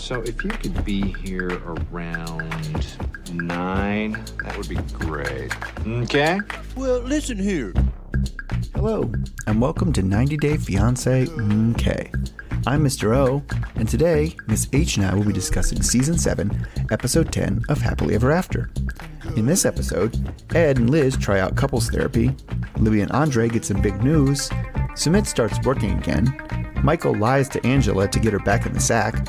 So if you could be here around 9, that would be great. Okay? Well, listen here. Hello, and welcome to 90 Day Fiancé K. I'm Mr. O, and today, Miss H and I will be discussing Season 7, Episode 10 of Happily Ever After. In this episode, Ed and Liz try out couples therapy, Libby and Andrei get some big news, Sumit starts working again, Michael lies to Angela to get her back in the sack,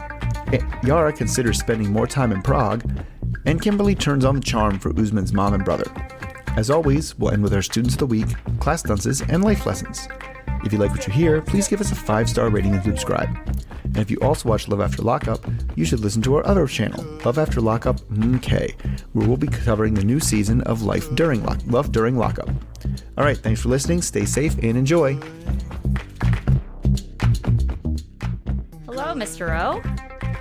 Yara considers spending more time in Prague, and Kimberly turns on the charm for Usman's mom and brother. As always, we'll end with our Students of the Week, class dunces, and life lessons. If you like what you hear, please give us a 5-star rating and subscribe. And if you also watch Love After Lockup, you should listen to our other channel, Love After Lockup K, where we'll be covering the new season of Love During Lockup. All right, thanks for listening, stay safe, and enjoy. Hello, Mr. O.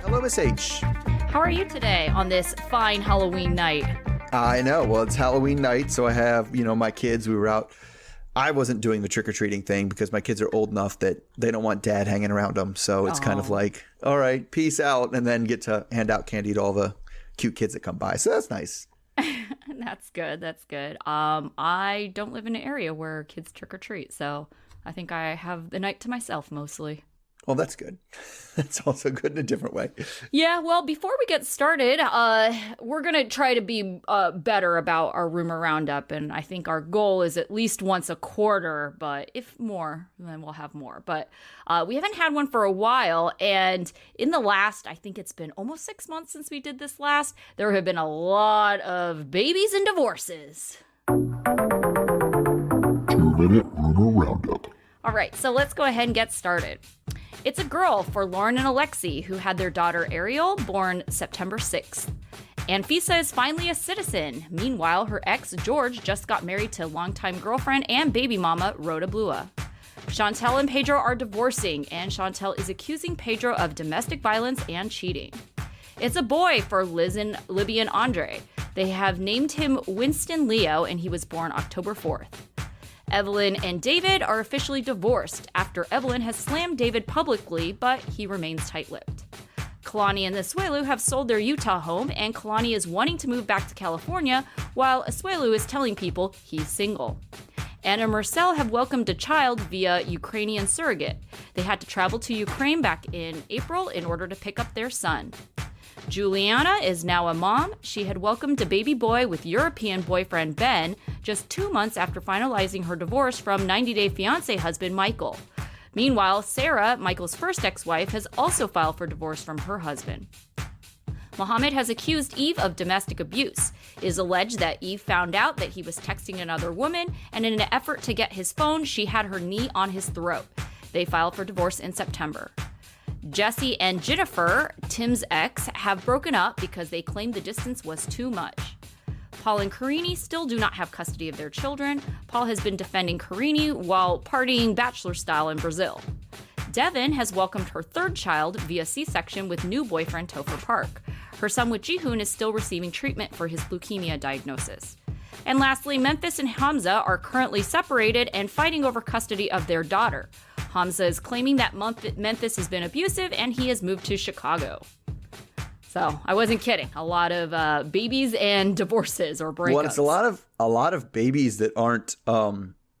Hello, Miss H. How are you today on this fine Halloween night? I know. Well, it's Halloween night, so I have, my kids. We were out. I wasn't doing the trick-or-treating thing because my kids are old enough that they don't want dad hanging around them. So it's kind of like, all right, peace out, and then get to hand out candy to all the cute kids that come by. So that's nice. That's good. That's good. I don't live in an area where kids trick-or-treat, so I think I have the night to myself mostly. Well, that's good. That's also good in a different way. Yeah, well, before we get started, we're going to try to be better about our rumor roundup, and I think our goal is at least once a quarter, but if more, then we'll have more. But we haven't had one for a while, and in the last, I think it's been almost 6 months since we did this last, there have been a lot of babies and divorces. 2-minute rumor roundup. All right, so let's go ahead and get started. It's a girl for Lauren and Alexi, who had their daughter Ariel, born September 6th. Anfisa is finally a citizen. Meanwhile, her ex, George, just got married to longtime girlfriend and baby mama, Rhoda Blua. Chantel and Pedro are divorcing, and Chantel is accusing Pedro of domestic violence and cheating. It's a boy for Libby and Andrei. They have named him Winston Leo, and he was born October 4th. Evelyn and David are officially divorced after Evelyn has slammed David publicly, but he remains tight-lipped. Kalani and Asuelu have sold their Utah home, and Kalani is wanting to move back to California, while Asuelu is telling people he's single. Anna and Marcel have welcomed a child via Ukrainian surrogate. They had to travel to Ukraine back in April in order to pick up their son. Juliana is now a mom. She had welcomed a baby boy with European boyfriend Ben just 2 months after finalizing her divorce from 90 Day Fiancé husband Michael. Meanwhile, Sarah, Michael's first ex-wife, has also filed for divorce from her husband. Mohammed has accused Eve of domestic abuse. It is alleged that Eve found out that he was texting another woman, and in an effort to get his phone, she had her knee on his throat. They filed for divorce in September. Jesse and Jennifer, Tim's ex, have broken up because they claimed the distance was too much. Paul and Karini still do not have custody of their children. Paul has been defending Karini while partying bachelor style in Brazil. Devin has welcomed her third child via C-section with new boyfriend Topher Park. Her son with Jihoon is still receiving treatment for his leukemia diagnosis. And lastly, Memphis and Hamza are currently separated and fighting over custody of their daughter. Hamza is claiming that Memphis has been abusive and he has moved to Chicago. So I wasn't kidding. A lot of babies and divorces or breakups. Well, it's a lot of babies that aren't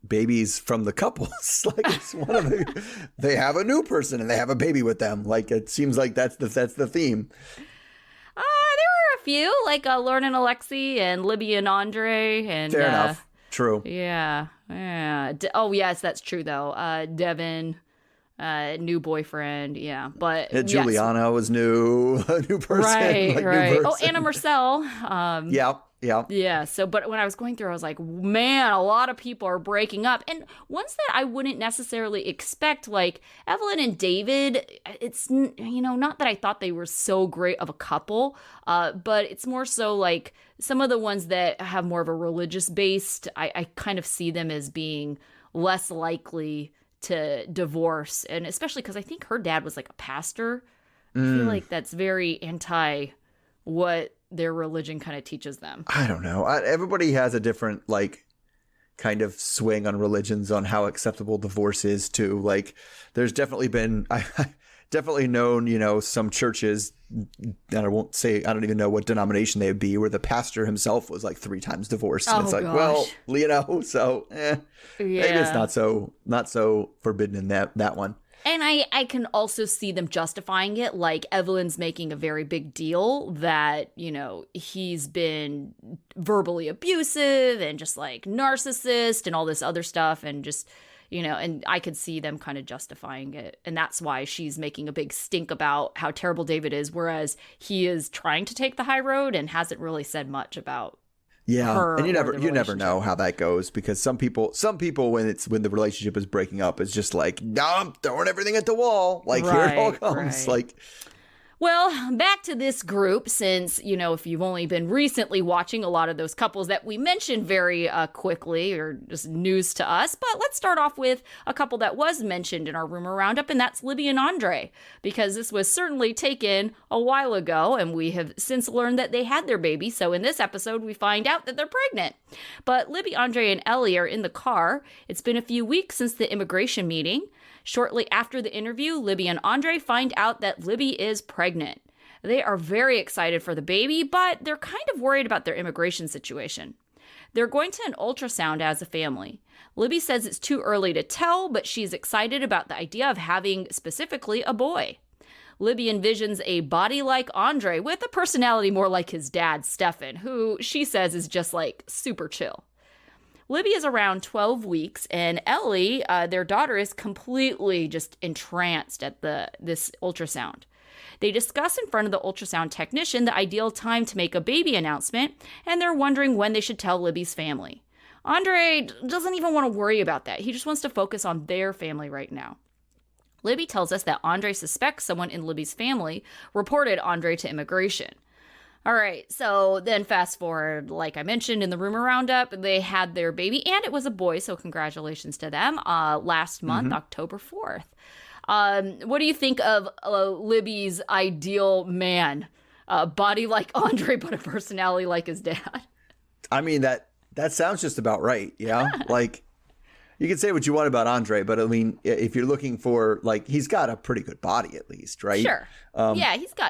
babies from the couples. Like it's one of the, they have a new person and they have a baby with them. Like it seems like that's the theme. There were a few like Lauren and Alexi and Libby and Andrei and fair enough. True. Yeah. Oh, yes, that's true, though. Devin, new boyfriend, yeah. But Juliana was new, a new person. Right, like right. New person. Oh, Anna Marcel. Yeah. Yeah, so, but when I was going through, I was like, man, a lot of people are breaking up. And ones that I wouldn't necessarily expect, like Evelyn and David, it's, not that I thought they were so great of a couple, but it's more so like some of the ones that have more of a religious based, I kind of see them as being less likely to divorce. And especially because I think her dad was like a pastor. I feel like that's very anti what their religion kind of teaches them. I don't know. Everybody has a different kind of swing on religions on how acceptable divorce is too. Like there's definitely been definitely known, some churches, and I don't even know what denomination they would be, where the pastor himself was like 3 times divorced. And it's like, gosh. well, so maybe it's not so forbidden in that one. And I can also see them justifying it. Like Evelyn's making a very big deal that, he's been verbally abusive and just like narcissist and all this other stuff. And just, and I could see them kind of justifying it. And that's why she's making a big stink about how terrible David is. Whereas he is trying to take the high road and hasn't really said much about and you never know how that goes, because some people when the relationship is breaking up, it's just like, no, I'm throwing everything at the wall, like here it all comes. Like, well, back to this group, since, if you've only been recently watching a lot of those couples that we mentioned very quickly, or just news to us. But let's start off with a couple that was mentioned in our rumor roundup, and that's Libby and Andrei, because this was certainly taken a while ago, and we have since learned that they had their baby. So in this episode, we find out that they're pregnant. But Libby, Andrei, and Ellie are in the car. It's been a few weeks since the immigration meeting. Shortly after the interview, Libby and Andrei find out that Libby is pregnant. They are very excited for the baby, but they're kind of worried about their immigration situation. They're going to an ultrasound as a family. Libby says it's too early to tell, but she's excited about the idea of having specifically a boy. Libby envisions a body like Andrei with a personality more like his dad, Stefan, who she says is just like super chill. Libby is around 12 weeks, and Ellie, their daughter, is completely just entranced at this ultrasound. They discuss in front of the ultrasound technician the ideal time to make a baby announcement, and they're wondering when they should tell Libby's family. Andrei doesn't even want to worry about that. He just wants to focus on their family right now. Libby tells us that Andrei suspects someone in Libby's family reported Andrei to immigration. All right, so then fast forward, like I mentioned in the rumor roundup, they had their baby, and it was a boy, so congratulations to them, last month, October 4th. What do you think of Libby's ideal man? Body like Andrei, but a personality like his dad. I mean, that sounds just about right, yeah? Like, you can say what you want about Andrei, but I mean, if you're looking for, like, he's got a pretty good body at least, right? Sure.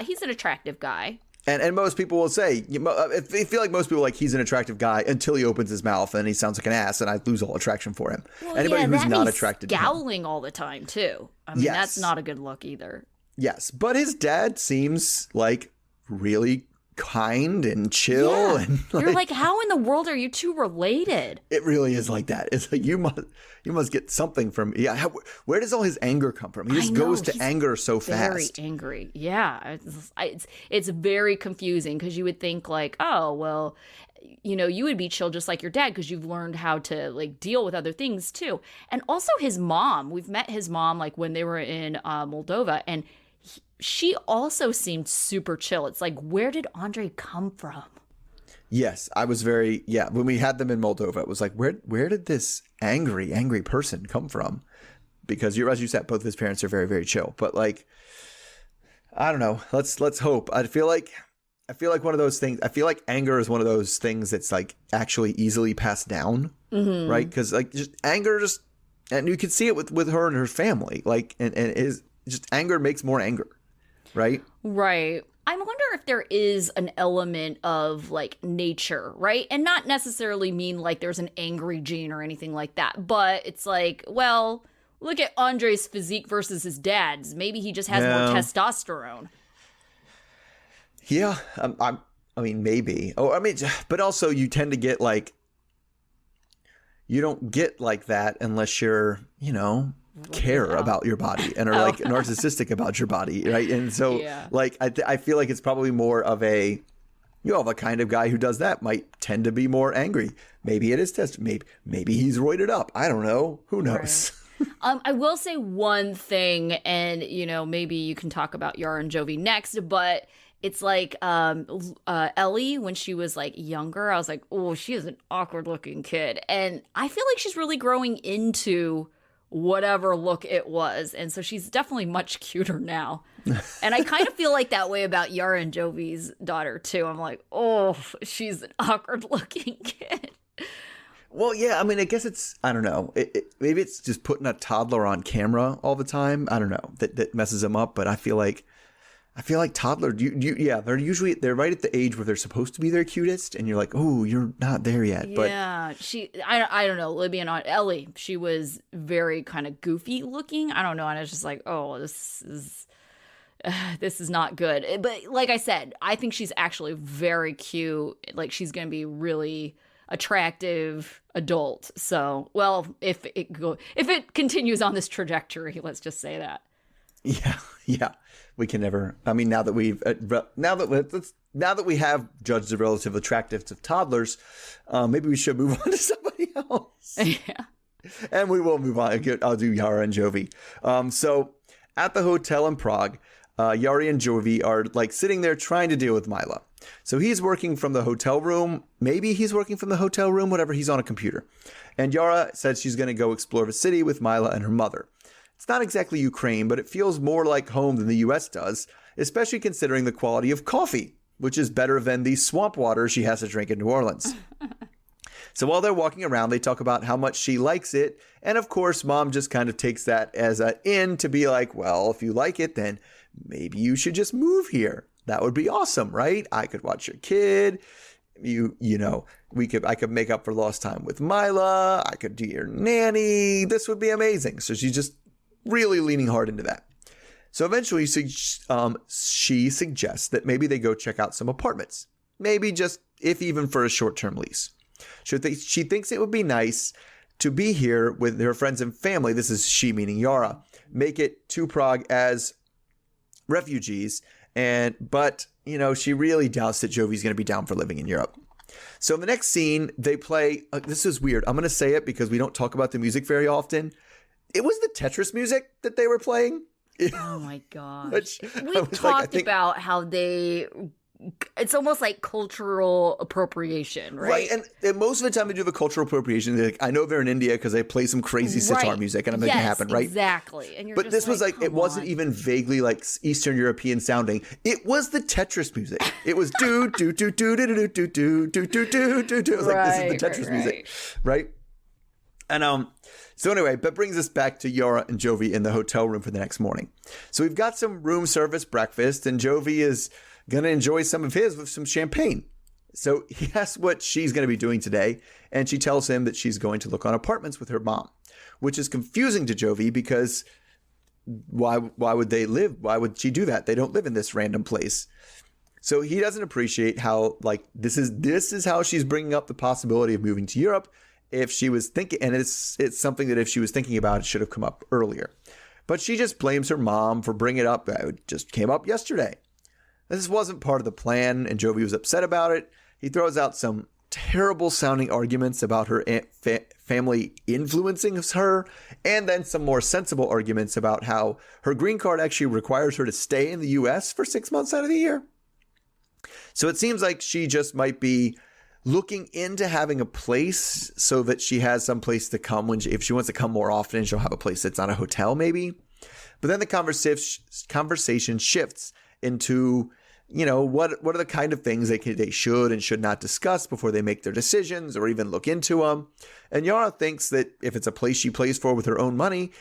He's an attractive guy. And most people will say, I feel like most people like he's an attractive guy until he opens his mouth and he sounds like an ass, and I lose all attraction for him. Well, Anybody who's not attracted to him. Scowling all the time too. I mean, that's not a good look either. Yes, but his dad seems like really kind and chill. Yeah. And you're like, how in the world are you two related? It really is like that. It's like you must get something from where does all his anger come from? He just goes to anger so fast. Very angry. Yeah, it's very confusing, because you would think like, oh well, you would be chill just like your dad because you've learned how to like deal with other things too. And also his mom. We've met his mom like when they were in Moldova, and she also seemed super chill. It's like, where did Andrei come from? Yes, I was when we had them in Moldova, it was like, where did this angry person come from? Because as you said, both of his parents are very, very chill. But like, I don't know. Let's hope. I feel like one of those things. I feel like anger is one of those things that's like actually easily passed down, right? Because like just anger, and you can see it with her and her family. Like, and is just anger makes more anger. Right? Right. I wonder if there is an element of like nature, right? And not necessarily mean like there's an angry gene or anything like that. But it's like, well, look at Andrei's physique versus his dad's. Maybe he just has more testosterone. Yeah. I mean, maybe. Oh, I mean, but also you tend to get like, you don't get like that unless you're, care about your body and are like narcissistic about your body, right? And so like I feel like it's probably more of a a kind of guy who does that might tend to be more angry. Maybe it is maybe he's roided up. I don't know. Who knows? Right. I will say one thing, and maybe you can talk about Yara and Jovi next, but it's like Ellie, when she was like younger, I was like, oh, she is an awkward looking kid, and I feel like she's really growing into whatever look it was. And so she's definitely much cuter now. And I kind of feel like that way about Yara and Jovi's daughter too. I'm like, oh, she's an awkward looking kid. Well, yeah, I mean, I guess it's, I don't know. Maybe it's just putting a toddler on camera all the time. I don't know. That messes them up. But I feel like toddler, they're right at the age where they're supposed to be their cutest. And you're like, oh, you're not there yet. But Yeah, I don't know, Libby and Ellie, she was very kind of goofy looking. I don't know. And I was just like, oh, this is not good. But like I said, I think she's actually very cute. Like she's going to be really attractive adult. So, well, if it continues on this trajectory, let's just say that. Yeah. We can never. I mean, now that we have judged the relative attractiveness of toddlers, maybe we should move on to somebody else. Yeah. And we will move on. I'll do Yara and Jovi. So at the hotel in Prague, Yara and Jovi are like sitting there trying to deal with Mila. So he's working from the hotel room. Maybe he's working from the hotel room, whatever. He's on a computer. And Yara said she's going to go explore the city with Mila and her mother. It's not exactly Ukraine, but it feels more like home than the US does, especially considering the quality of coffee, which is better than the swamp water she has to drink in New Orleans. So while they're walking around, they talk about how much she likes it. And of course, mom just kind of takes that as an in to be like, well, if you like it, then maybe you should just move here. That would be awesome, right? I could watch your kid. I could make up for lost time with Mila. I could do your nanny. This would be amazing. So she's just really leaning hard into that. So eventually she suggests that maybe they go check out some apartments. Maybe just, if even for a short-term lease. She thinks it would be nice to be here with her friends and family. This is she meaning Yara. Make it to Prague as refugees. But she really doubts that Jovi's going to be down for living in Europe. So in the next scene, they play, this is weird. I'm going to say it because we don't talk about the music very often. It was the Tetris music that they were playing. Oh my gosh. We've talked about how it's almost like cultural appropriation, right? Right. And most of the time they do the cultural appropriation. They're like, I know they're in India because they play some crazy sitar music and I'm making it happen, right? Exactly. And but this was like, it wasn't even vaguely like Eastern European sounding. It was the Tetris music. It was do, do, do, do, do, do, do, do, do, do, do, do, do. It was like, this is the Tetris music, right? And so anyway, that brings us back to Yara and Jovi in the hotel room for the next morning. So we've got some room service breakfast and Jovi is going to enjoy some of his with some champagne. So he asks what she's going to be doing today. And she tells him that she's going to look on apartments with her mom, which is confusing to Jovi because why would they live? Why would she do that? They don't live in this random place. So he doesn't appreciate how like this is how she's bringing up the possibility of moving to Europe. If she was thinking, and it's something that if she was thinking about, it should have come up earlier. But she just blames her mom for bringing it up. It just came up yesterday. This wasn't part of the plan, and Jovi was upset about it. He throws out some terrible sounding arguments about her family influencing her, and then some more sensible arguments about how her green card actually requires her to stay in the US for 6 months out of the year. So it seems like she just might be looking into having a place so that she has some place to come if she wants to come more often, she'll have a place that's not a hotel maybe. But then the conversation shifts into, what are the kind of things they should and should not discuss before they make their decisions or even look into them. And Yara thinks that if it's a place she pays for with her own money,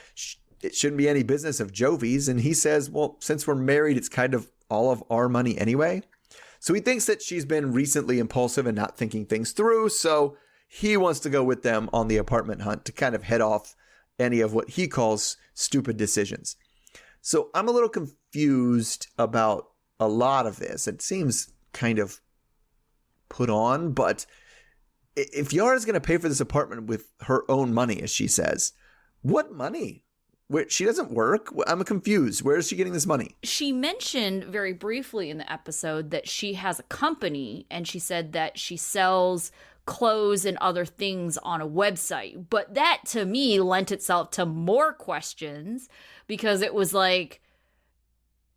it shouldn't be any business of Jovi's. And he says, well, since we're married, it's kind of all of our money anyway. So he thinks that she's been recently impulsive and not thinking things through. So he wants to go with them on the apartment hunt to kind of head off any of what he calls stupid decisions. So I'm a little confused about a lot of this. It seems kind of put on, but if Yara's going to pay for this apartment with her own money, as she says, what money? She doesn't work. I'm confused. Where is she getting this money? She mentioned very briefly in the episode that she has a company and she said that she sells clothes and other things on a website. But that to me lent itself to more questions because it was like,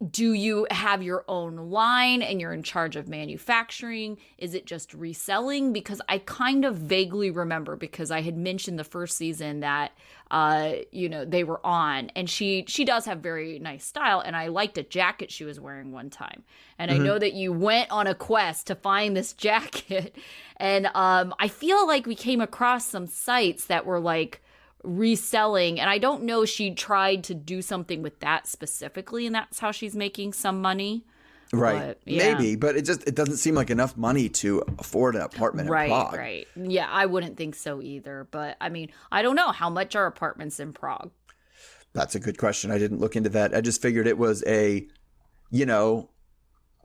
do you have your own line and you're in charge of manufacturing? Is it just reselling? Because I kind of vaguely remember, because I had mentioned the first season that, they were on, and she does have very nice style. And I liked a jacket she was wearing one time. And I know that you went on a quest to find this jacket. And I feel like we came across some sites that were like reselling, and I don't know, she tried to do something with that specifically, and that's how she's making some money. Right. But, yeah. Maybe, but it doesn't seem like enough money to afford an apartment in Prague. Right. Yeah, I wouldn't think so either. But I mean, I don't know, how much are apartments in Prague? That's a good question. I didn't look into that. I just figured it was a,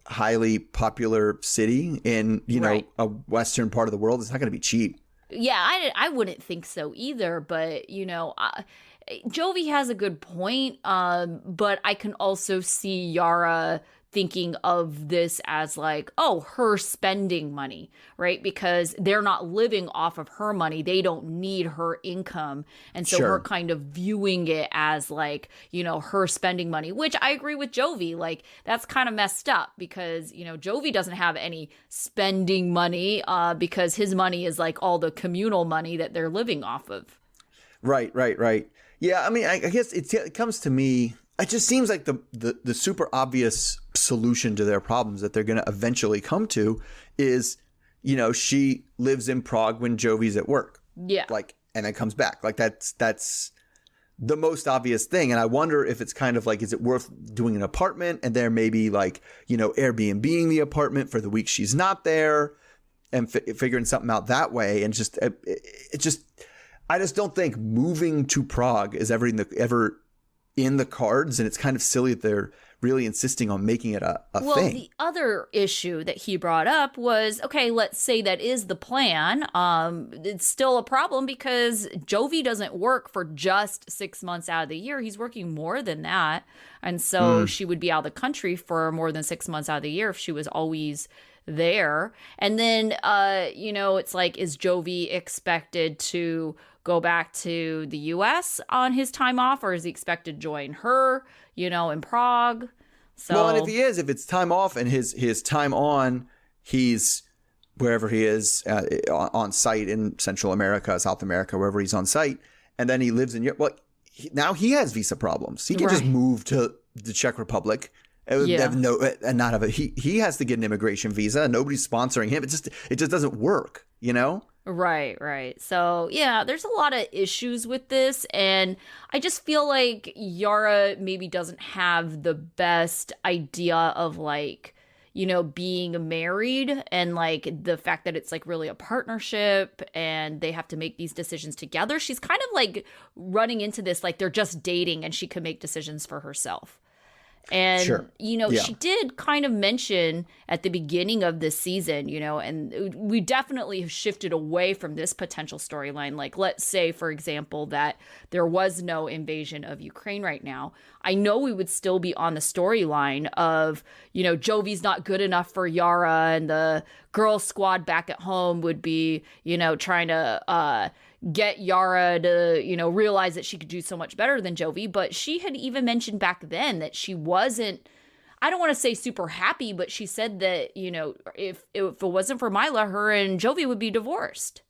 highly popular city in, a western part of the world. It's not going to be cheap. Yeah, I wouldn't think so either, but, Jovi has a good point, but I can also see Yara thinking of this as like, oh, her spending money, right? Because they're not living off of her money. They don't need her income. And so her kind of viewing it as like, her spending money, which I agree with Jovi. Like, that's kind of messed up because, Jovi doesn't have any spending money because his money is like all the communal money that they're living off of. Right. Yeah, I mean, I guess it comes to me, it just seems like the super obvious solution to their problems that they're going to eventually come to is, she lives in Prague when Jovi's at work. Yeah. Like, and then comes back. Like, that's the most obvious thing. And I wonder if it's kind of like, is it worth doing an apartment and there maybe like, Airbnb-ing the apartment for the week she's not there and figuring something out that way. And just, I just don't think moving to Prague is ever in the cards, and it's kind of silly that they're really insisting on making it a thing. Well, the other issue that he brought up was, okay, let's say that is the plan. It's still a problem because Jovi doesn't work for just 6 months out of the year. He's working more than that. And so she would be out of the country for more than 6 months out of the year if she was always there. And then, it's like, is Jovi expected to go back to the U.S. on his time off, or is he expected to join her, in Prague? So, well, and if it's time off and his time on, he's wherever he is on site in Central America, South America, wherever he's on site, and then he lives in Europe. Well, now he has visa problems. He can just move to the Czech Republic. He has to get an immigration visa. Nobody's sponsoring him. It just doesn't work, Right. So, yeah, there's a lot of issues with this. And I just feel like Yara maybe doesn't have the best idea of like, being married and like the fact that it's like really a partnership and they have to make these decisions together. She's kind of like running into this like they're just dating and she can make decisions for herself. And, she did kind of mention at the beginning of this season, and we definitely have shifted away from this potential storyline. Like, let's say, for example, that there was no invasion of Ukraine right now. I know we would still be on the storyline of, Jovi's not good enough for Yara and the girl squad back at home would be, trying to get Yara to, realize that she could do so much better than Jovi. But she had even mentioned back then that she wasn't, I don't want to say super happy, but she said that, if it wasn't for Mila, her and Jovi would be divorced.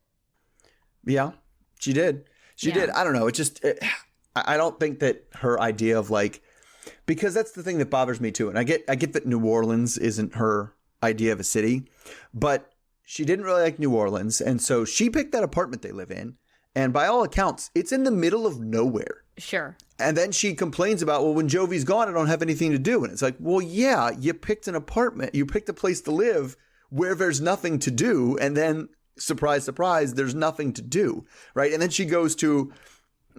Yeah, she did. She did. I don't know. I don't think that her idea of like, because that's the thing that bothers me too. And I get that New Orleans isn't her idea of a city, but she didn't really like New Orleans, and so she picked that apartment they live in, and by all accounts, it's in the middle of nowhere. Sure. And then she complains about, well, when Jovi's gone, I don't have anything to do. And it's like, well, yeah, you picked an apartment, you picked a place to live where there's nothing to do, and then, surprise, surprise, there's nothing to do, right? And then she goes to,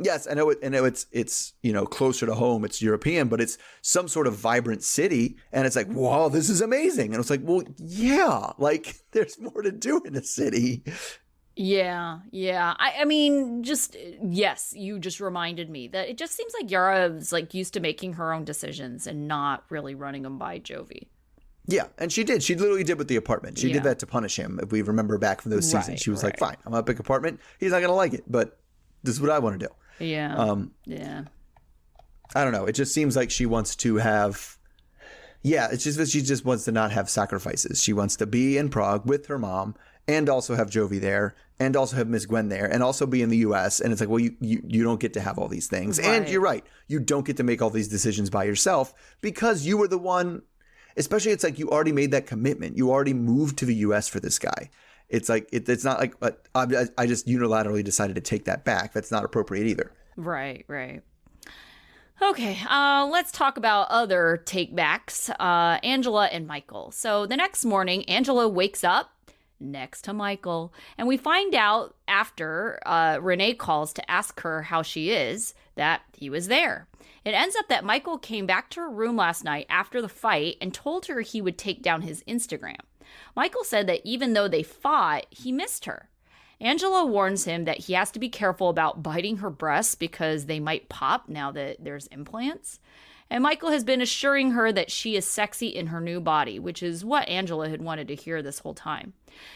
yes, I know it's closer to home, it's European, but it's some sort of vibrant city, and it's like, wow, this is amazing. And it's like, well, yeah, like there's more to do in a city. Yeah. I mean, yes, you just reminded me that it just seems like Yara is like used to making her own decisions and not really running them by Jovi. Yeah, and she did. She literally did with the apartment. She did that to punish him. If we remember back from those seasons, she was like, fine, I'm going to pick an apartment. He's not going to like it, but this is what I want to do. Yeah. I don't know. It just seems like she wants to have Yeah, it's just that she just wants to not have sacrifices. She wants to be in Prague with her mom and also have Jovi there and also have Miss Gwen there and also be in the U.S. And it's like, well, you don't get to have all these things. Right. And you're right. You don't get to make all these decisions by yourself because you were the one, especially it's like you already made that commitment. You already moved to the U.S. for this guy. It's like, it's not like I just unilaterally decided to take that back. That's not appropriate either. Right. Okay, let's talk about other takebacks, Angela and Michael. So the next morning, Angela wakes up next to Michael, and we find out after Renee calls to ask her how she is that he was there. It ends up that Michael came back to her room last night after the fight and told her he would take down his Instagram. Michael said that even though they fought, he missed her. Angela warns him that he has to be careful about biting her breasts because they might pop now that there's implants. And Michael has been assuring her that she is sexy in her new body, which is what Angela had wanted to hear this whole time.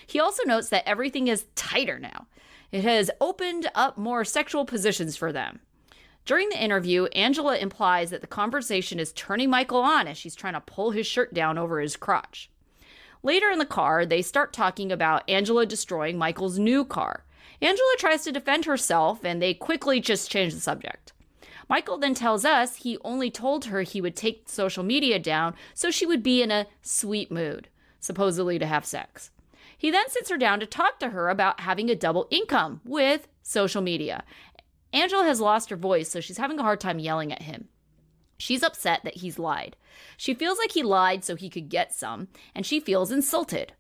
He also notes that everything is tighter now. It has opened up more sexual positions for them. During the interview, Angela implies that the conversation is turning Michael on as she's trying to pull his shirt down over his crotch. Later in the car, they start talking about Angela destroying Michael's new car. Angela tries to defend herself, and they quickly just change the subject. Michael then tells us he only told her he would take social media down so she would be in a sweet mood, supposedly to have sex. He then sits her down to talk to her about having a double income with social media. Angela has lost her voice, so she's having a hard time yelling at him. She's upset that he's lied. She feels like he lied so he could get some, and she feels insulted.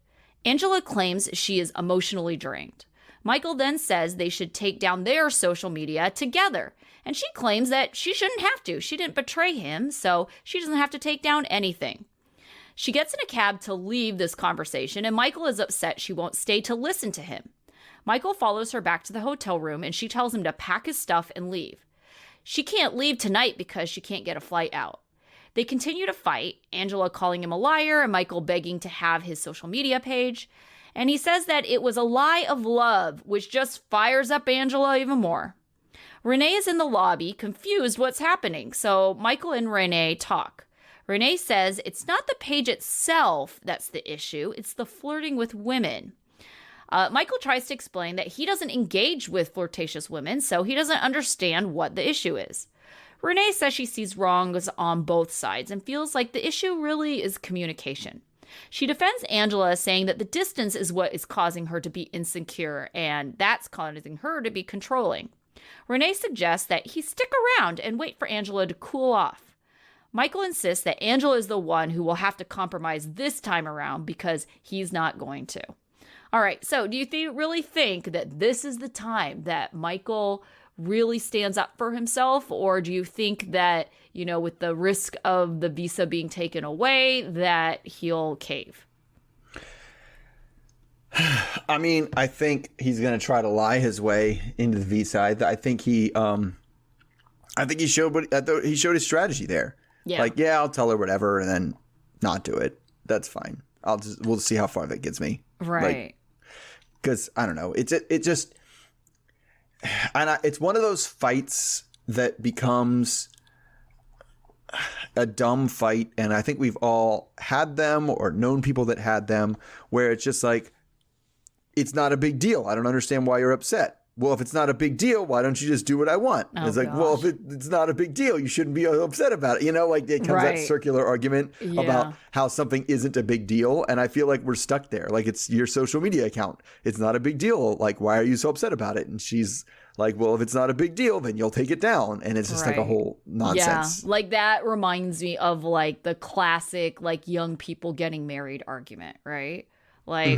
Angela claims she is emotionally drained. Michael then says they should take down their social media together, and she claims that she shouldn't have to. She didn't betray him, so she doesn't have to take down anything. She gets in a cab to leave this conversation, and Michael is upset she won't stay to listen to him. Michael follows her back to the hotel room, and she tells him to pack his stuff and leave. She can't leave tonight because she can't get a flight out. They continue to fight, Angela calling him a liar and Michael begging to have his social media page. And he says that it was a lie of love, which just fires up Angela even more. Renee is in the lobby, confused what's happening, so Michael and Renee talk. Renee says it's not the page itself that's the issue, it's the flirting with women. Michael tries to explain that he doesn't engage with flirtatious women, so he doesn't understand what the issue is. Renee says she sees wrongs on both sides and feels like the issue really is communication. She defends Angela, saying that the distance is what is causing her to be insecure, and that's causing her to be controlling. Renee suggests that he stick around and wait for Angela to cool off. Michael insists that Angela is the one who will have to compromise this time around because he's not going to. All right, so do you really think that this is the time that Michael really stands up for himself? Or do you think that, with the risk of the visa being taken away, that he'll cave? I mean, I think he's going to try to lie his way into the visa. I think he showed he showed his strategy there. Yeah. Like, yeah, I'll tell her whatever and then not do it. That's fine. We'll see how far that gets me. Right. Because I don't know. It's one of those fights that becomes a dumb fight, and I think we've all had them or known people that had them, where it's just like, it's not a big deal. I don't understand why you're upset. Well, if it's not a big deal, why don't you just do what I want? Oh, it's like, gosh. well, if it's not a big deal, you shouldn't be upset about it. It comes Right. that circular argument about how something isn't a big deal. And I feel like we're stuck there. Like, it's your social media account. It's not a big deal. Like, why are you so upset about it? And she's like, well, if it's not a big deal, then you'll take it down. And it's just like a whole nonsense. Yeah, like that reminds me of like the classic like young people getting married argument, right? Like,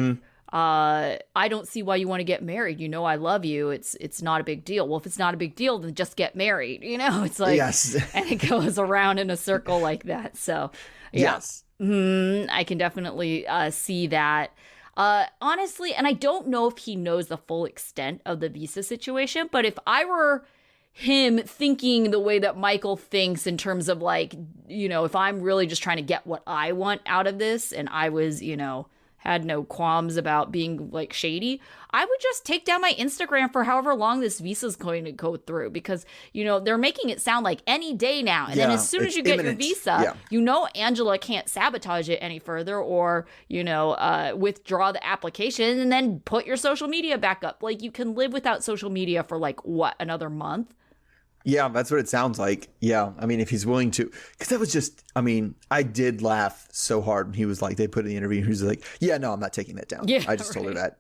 I don't see why you want to get married. I love you. It's not a big deal. Well, if it's not a big deal, then just get married. It's like, yes. And it goes around in a circle like that. So, yeah. Yes. I can definitely see that. Honestly, and I don't know if he knows the full extent of the visa situation, but if I were him thinking the way that Michael thinks in terms of like, if I'm really just trying to get what I want out of this and I was, had no qualms about being like shady, I would just take down my Instagram for however long this visa is going to go through, because, they're making it sound like any day now. And then as soon as you get imminent. your visa, Angela can't sabotage it any further or, withdraw the application and then put your social media back up. Like, you can live without social media for another month? Yeah, that's what it sounds like. Yeah. I mean, if he's willing to, because that was just, I did laugh so hard when he was like, they put in the interview, he was like, yeah, no, I'm not taking that down. Yeah, I just told her that.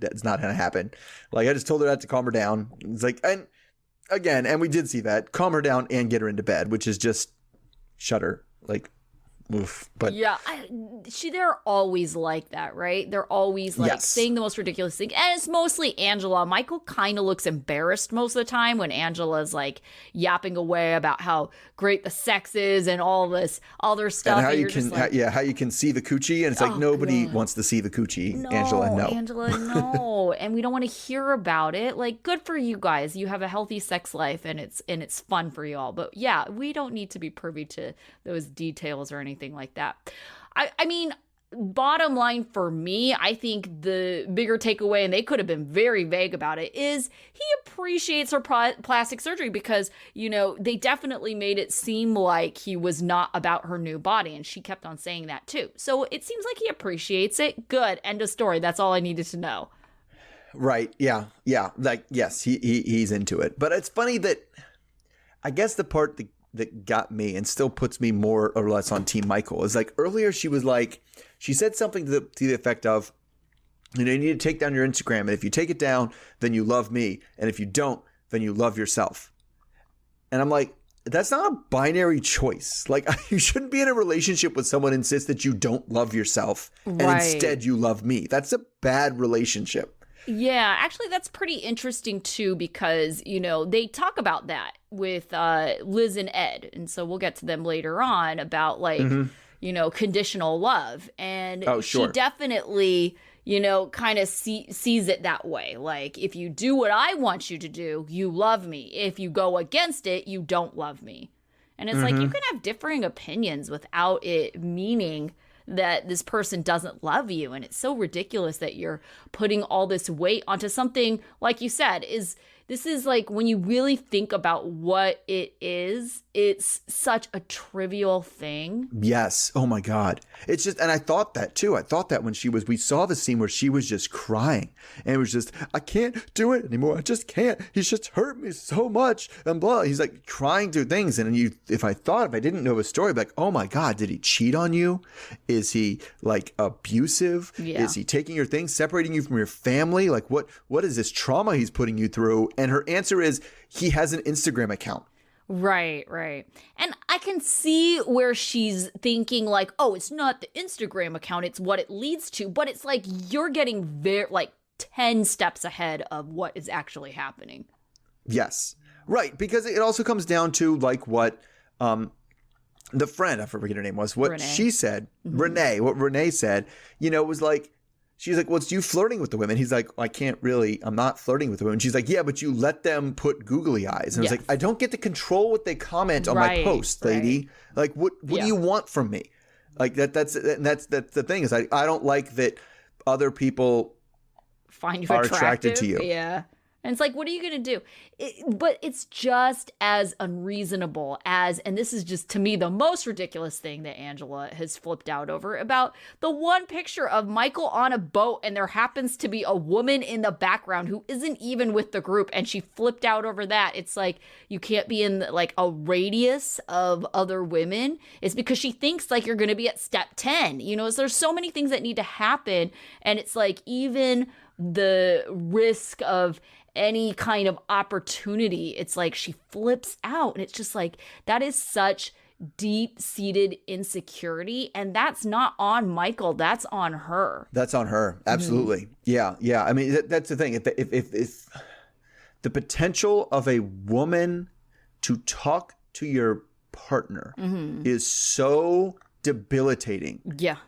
That's not going to happen. Like, I just told her that to calm her down. It's like, and again, and we did see that, calm her down and get her into bed, which is just shut her. Like, oof. But yeah, they're always like that, right? They're always saying the most ridiculous thing, and it's mostly Angela. Michael kind of looks embarrassed most of the time when Angela's like yapping away about how great the sex is and all this other stuff. And how you can, how you can see the coochie, and it's like nobody wants to see the coochie. No, Angela, no, and we don't want to hear about it. Like, good for you guys, you have a healthy sex life, and it's fun for you all. But yeah, we don't need to be privy to those details or anything like that. I mean, bottom line for me, I think the bigger takeaway, and they could have been very vague about it, is he appreciates her plastic surgery because, they definitely made it seem like he was not about her new body, and she kept on saying that too. So it seems like he appreciates it. Good. End of story. That's all I needed to know. Right. Yeah. Yeah. Like, yes, he's into it. But it's funny that I guess the part that got me and still puts me more or less on Team Michael is like earlier she said something to the effect of, you need to take down your Instagram, and if you take it down, then you love me, and if you don't, then you love yourself. And I'm like, that's not a binary choice. Like, you shouldn't be in a relationship with someone who insists that you don't love yourself and instead you love me. That's a bad relationship. Yeah, actually, that's pretty interesting, too, because, they talk about that with Liz and Ed. And so we'll get to them later on about, conditional love. And she definitely, kind of sees it that way. Like, if you do what I want you to do, you love me. If you go against it, you don't love me. And it's like, you can have differing opinions without it meaning that this person doesn't love you. And it's so ridiculous that you're putting all this weight onto something, like you said, this is like, when you really think about what it is, it's such a trivial thing. Yes. Oh my God. It's just, and I thought that too. I thought that when we saw the scene where she was just crying, and it was just, I can't do it anymore. I just can't. He's just hurt me so much and blah. He's like crying through things. And if I didn't know his story, I'd be like, oh my God, did he cheat on you? Is he like abusive? Yeah. Is he taking your things, separating you from your family? Like what is this trauma he's putting you through? And her answer is, he has an Instagram account. Right. And I can see where she's thinking like, oh, it's not the Instagram account, it's what it leads to. But it's like, you're getting 10 steps ahead of what is actually happening. Yes. Right. Because it also comes down to like what the friend, I forget her name was, what Renee. She said, what Renee said, was like, she's like, well, it's you flirting with the women. He's like, I'm not flirting with the women. She's like, yeah, but you let them put googly eyes. And I was like, I don't get to control what they comment on my post, lady. Like, what do you want from me? Like that's the thing is I don't like that other people find you are attracted to you. Yeah. And it's like, what are you going to do? But it's just as unreasonable as, and this is just to me the most ridiculous thing that Angela has flipped out over, about the one picture of Michael on a boat and there happens to be a woman in the background who isn't even with the group, and she flipped out over that. It's like, you can't be in like a radius of other women. It's because she thinks like you're going to be at step 10. So there's so many things that need to happen. And it's like, even the risk of any kind of opportunity, it's like she flips out, and it's just like, that is such deep-seated insecurity, and that's not on Michael, that's on her. Absolutely. Yeah. I mean, that's the thing. If the potential of a woman to talk to your partner is so debilitating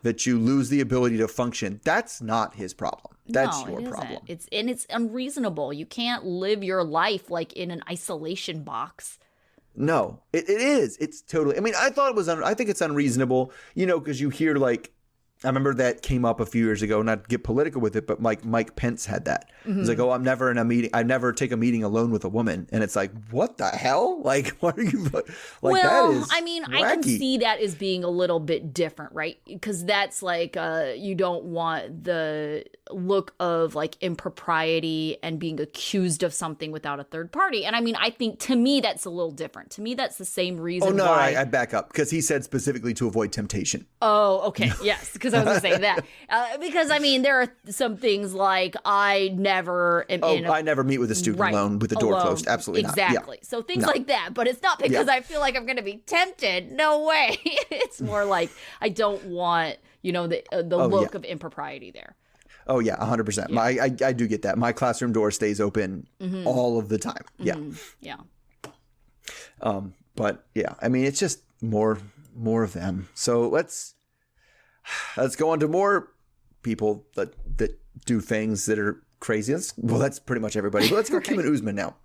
that you lose the ability to function, that's not his problem. That's your problem. It's unreasonable. You can't live your life like in an isolation box. No, it is. It's totally. I mean, I think it's unreasonable, because you hear like I remember that came up a few years ago, not to get political with it, but Mike Pence had that. He's like, I'm never in a meeting. I never take a meeting alone with a woman. And it's like, what the hell? Like, what are you like? Well, that is I mean, wacky. I can see that as being a little bit different, right? Because that's like, you don't want the look of like impropriety and being accused of something without a third party. And I mean, I think to me, that's a little different. To me, that's the same reason Oh, no, why. I back up because he said specifically to avoid temptation. Oh, okay. Yes, because I was going to say that. Because, I mean, there are some things like I never am I never meet with a student alone with the door closed. Absolutely not. Exactly. Yeah. So things like that. But it's not because I feel like I'm going to be tempted. No way. It's more like I don't want, the look of impropriety there. Oh, yeah, 100%. Yeah. I do get that. My classroom door stays open all of the time. Yeah. Yeah. But, yeah, I mean, it's just more of them. So let's go on to more people that do things that are crazy. That's pretty much everybody. But let's go Kim and Usman now.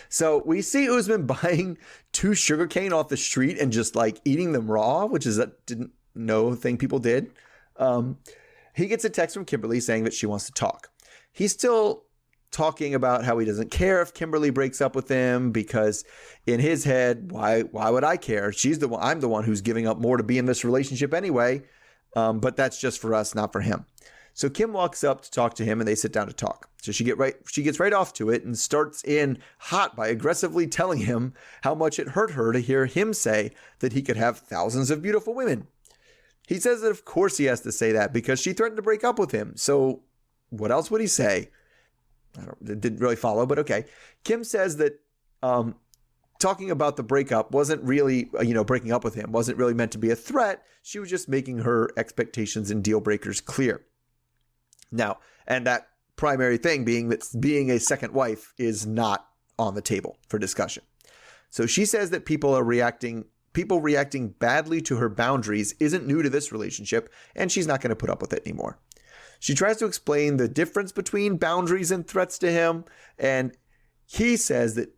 So we see Usman buying 2 sugarcane off the street and just like eating them raw, which is didn't know thing people did. He gets a text from Kimberly saying that she wants to talk. He's still talking about how he doesn't care if Kimberly breaks up with him because in his head, why would I care? I'm the one who's giving up more to be in this relationship anyway. But that's just for us, not for him. So Kim walks up to talk to him and they sit down to talk. So she gets right off to it and starts in hot by aggressively telling him how much it hurt her to hear him say that he could have thousands of beautiful women. He says that of course he has to say that because she threatened to break up with him. So what else would he say? It didn't really follow, but okay. Kim says that talking about the breakup wasn't really, breaking up with him wasn't really meant to be a threat. She was just making her expectations and deal breakers clear. Now, and that primary thing being that being a second wife is not on the table for discussion. So she says that people reacting badly to her boundaries isn't new to this relationship, and she's not going to put up with it anymore. She tries to explain the difference between boundaries and threats to him, and he says that,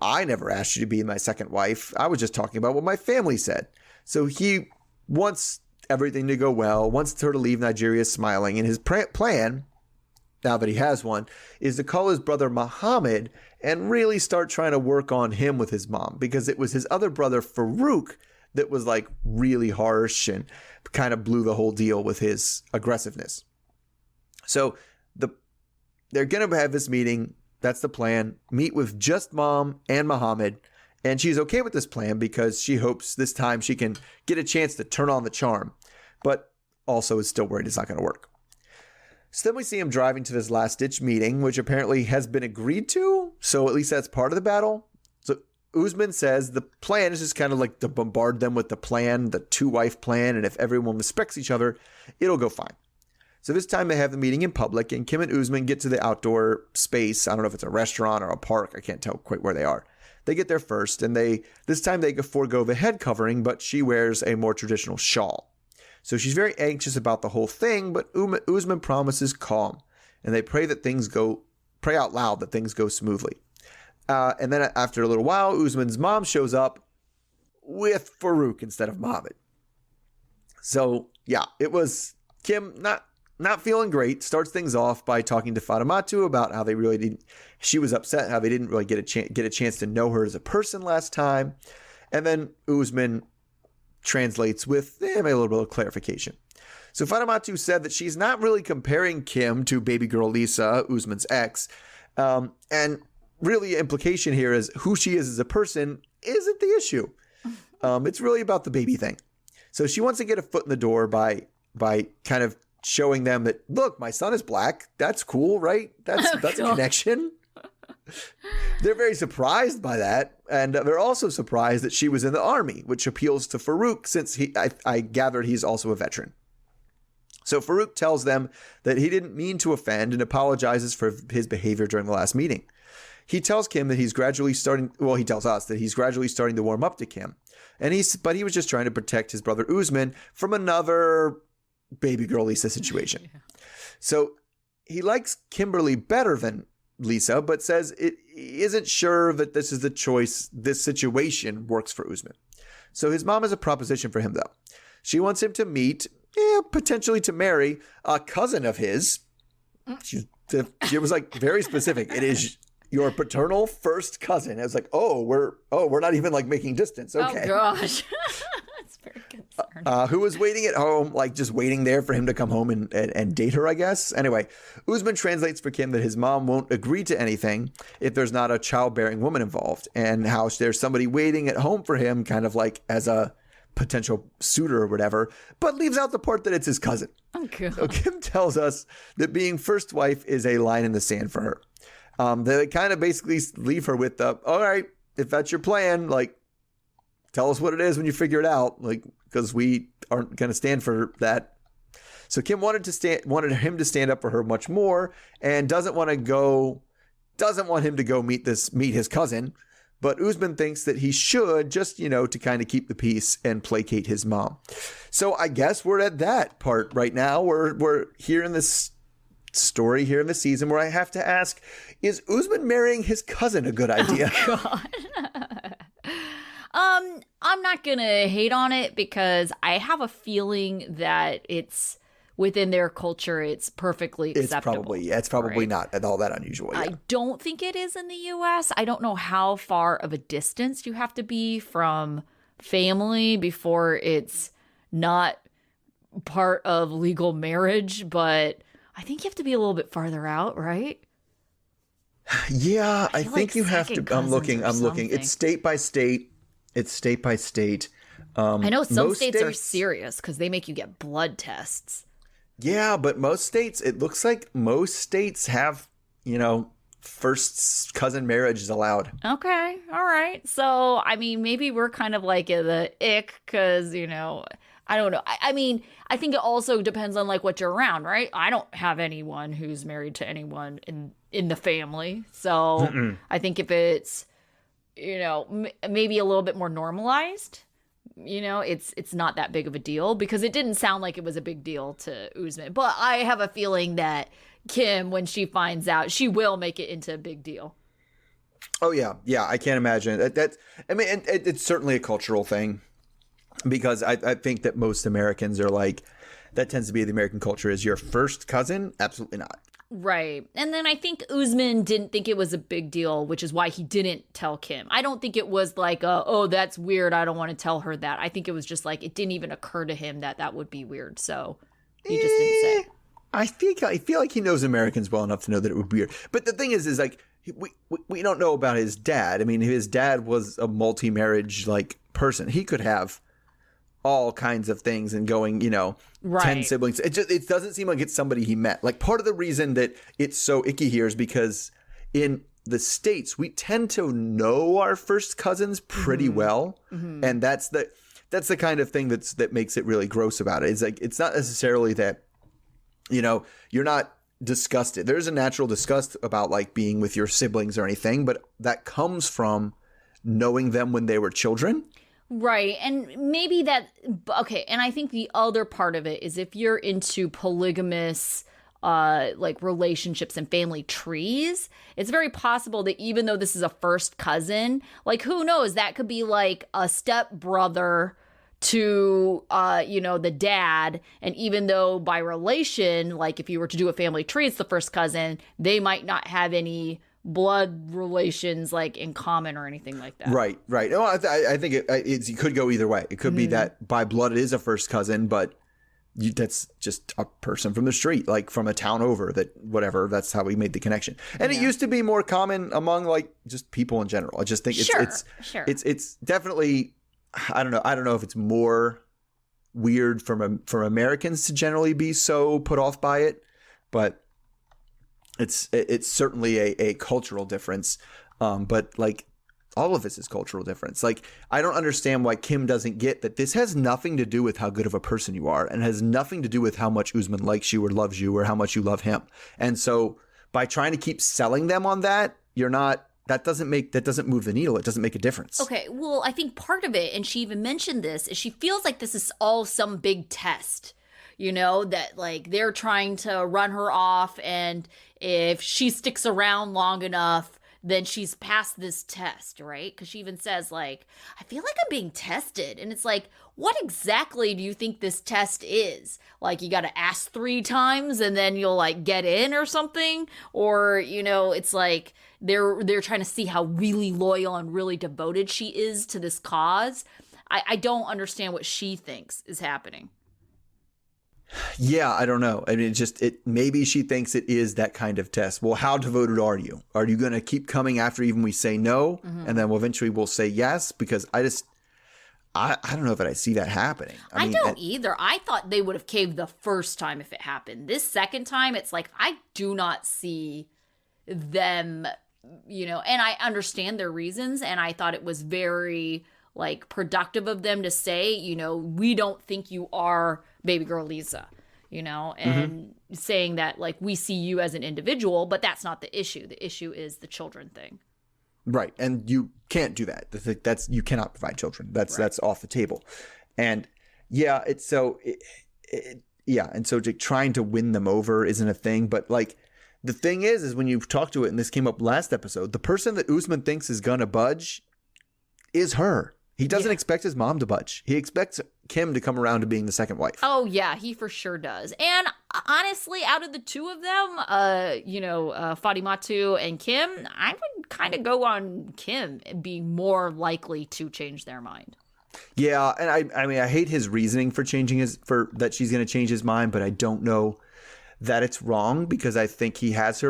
I never asked you to be my second wife. I was just talking about what my family said. So he wants everything to go well, wants her to leave Nigeria smiling. And his plan, now that he has one, is to call his brother Muhammad and really start trying to work on him with his mom. Because it was his other brother, Farouk, that was like really harsh and kind of blew the whole deal with his aggressiveness. So they're going to have this meeting. That's the plan. Meet with just mom and Muhammad. And she's okay with this plan because she hopes this time she can get a chance to turn on the charm. But also is still worried it's not going to work. So then we see him driving to this last-ditch meeting, which apparently has been agreed to. So at least that's part of the battle. So Usman says the plan is just kind of like to bombard them with the plan, the 2-wife plan. And if everyone respects each other, it'll go fine. So this time they have the meeting in public, and Kim and Usman get to the outdoor space. I don't know if it's a restaurant or a park. I can't tell quite where they are. They get there first, and this time they forego the head covering, but she wears a more traditional shawl. So she's very anxious about the whole thing, but Usman promises calm, and they pray out loud that things go smoothly. And then after a little while, Usman's mom shows up with Farouk instead of Muhammad. So yeah, it was Kim not feeling great, starts things off by talking to Fatimatu about how she was upset how they didn't really get a chance to know her as a person last time. And then Usman translates with a little bit of clarification. So Fatimatu said that she's not really comparing Kim to baby girl Lisa, Usman's ex. And really the implication here is who she is as a person isn't the issue. It's really about the baby thing. So she wants to get a foot in the door by kind of showing them that, look, my son is black. That's cool, right? That's a connection. They're very surprised by that. And they're also surprised that she was in the army, which appeals to Farouk since I gathered he's also a veteran. So Farouk tells them that he didn't mean to offend and apologizes for his behavior during the last meeting. He tells Kim that he tells us that he's gradually starting to warm up to Kim. But he was just trying to protect his brother Usman from another baby girl Lisa situation. Yeah. So he likes Kimberly better than Lisa, but says it isn't sure that this is the choice. This situation works for Usman. So his mom has a proposition for him, though. She wants him to meet potentially to marry a cousin of his. She was like very specific. It is your paternal first cousin. I was like, we're not even like making distance. Okay. Oh gosh. That's very concerning. Who was waiting at home, like just waiting there for him to come home and date her, I guess. Anyway, Usman translates for Kim that his mom won't agree to anything if there's not a childbearing woman involved, and how there's somebody waiting at home for him kind of like as a potential suitor or whatever, but leaves out the part that it's his cousin. Oh, God. So Kim tells us that being first wife is a line in the sand for her. They kind of basically leave her with all right, if that's your plan, like, tell us what it is when you figure it out, like, because we aren't going to stand for that. So Kim wanted him to stand up for her much more, and doesn't want him to go meet his cousin. But Usman thinks that he should, just, to kind of keep the peace and placate his mom. So I guess we're at that part right now. We're here in this story here in the season where I have to ask, is Usman marrying his cousin a good idea? Oh, God. I'm not going to hate on it because I have a feeling that it's within their culture, it's perfectly acceptable. It's probably not at all that unusual. Yeah. I don't think it is in the U.S. I don't know how far of a distance you have to be from family before it's not part of legal marriage, but I think you have to be a little bit farther out, right? Yeah, I think like you have to. I'm looking. something. It's state by state. I know some states are serious because they make you get blood tests. Yeah, but it looks like most states have, first cousin marriage is allowed. Okay. All right. So, I mean, maybe we're kind of like the ick because, I don't know. I mean, I think it also depends on like what you're around, right? I don't have anyone who's married to anyone in the family. So I think if it's, maybe a little bit more normalized, it's not that big of a deal, because it didn't sound like it was a big deal to Usman. But I have a feeling that Kim, when she finds out, she will make it into a big deal. Oh, yeah. Yeah, I can't imagine. It's certainly a cultural thing, because I think that most Americans are like, that tends to be the American culture, is your first cousin? Absolutely not. Right. And then I think Usman didn't think it was a big deal, which is why he didn't tell Kim. I don't think it was like, that's weird, I don't want to tell her that. I think it was just like, it didn't even occur to him that would be weird. So he just didn't say. I feel like he knows Americans well enough to know that it would be weird. But the thing is like, we don't know about his dad. I mean, his dad was a multi-marriage like person. He could have all kinds of things and going, 10 siblings. It doesn't seem like it's somebody he met. Like, part of the reason that it's so icky here is because in the States, we tend to know our first cousins pretty well. Mm-hmm. And that's the kind of thing that makes it really gross about it. It's like, it's not necessarily that, you're not disgusted. There's a natural disgust about like being with your siblings or anything, but that comes from knowing them when they were children. Right. And maybe okay. And I think the other part of it is if you're into polygamous, like relationships and family trees, it's very possible that even though this is a first cousin, like who knows, that could be like a step brother to, the dad. And even though by relation, like if you were to do a family tree, it's the first cousin, they might not have any blood relations like in common or anything like that. Right. No, I think it could go either way. It could be that by blood it is a first cousin, but that's just a person from the street, like from a town over, that whatever, that's how we made the connection. And it used to be more common among like just people in general. I just think it's definitely, I don't know if it's more weird from Americans to generally be so put off by it, but it's certainly a cultural difference, but like all of this is cultural difference. Like, I don't understand why Kim doesn't get that this has nothing to do with how good of a person you are, and has nothing to do with how much Usman likes you or loves you or how much you love him. And so by trying to keep selling them on that, that doesn't move the needle. It doesn't make a difference. Okay, well, I think part of it, and she even mentioned this, is she feels like this is all some big test. That like they're trying to run her off, and if she sticks around long enough, then she's passed this test, right? Because she even says, like, I feel like I'm being tested. And it's like, what exactly do you think this test is? Like, you got to ask 3 times and then you'll, like, get in or something? Or, you know, it's like they're trying to see how really loyal and really devoted she is to this cause. I don't understand what she thinks is happening. Yeah, I don't know. I mean, maybe she thinks it is that kind of test. Well, how devoted are you? Are you going to keep coming after even we say no? And then eventually we'll say yes? Because I don't know if I see that happening. I don't either. I thought they would have caved the first time if it happened. This second time, it's like, I do not see them, you know, and I understand their reasons. And I thought it was very, like, productive of them to say, you know, we don't think you are baby girl Lisa, you know, and saying that, like, we see you as an individual, but that's not the issue. The issue is the children thing. Right. And you can't do that. You cannot provide children. That's off the table. And yeah, and so trying to win them over isn't a thing. But, like, the thing is when you talk to it, and this came up last episode, the person that Usman thinks is going to budge is her. He doesn't expect his mom to budge. He expects Kim to come around to being the second wife. Oh, yeah, he for sure does. And honestly, out of the two of them, Fatimatu and Kim, I would kind of go on Kim being more likely to change their mind. Yeah, and I mean, I hate his reasoning for that she's going to change his mind, but I don't know that it's wrong because I think he has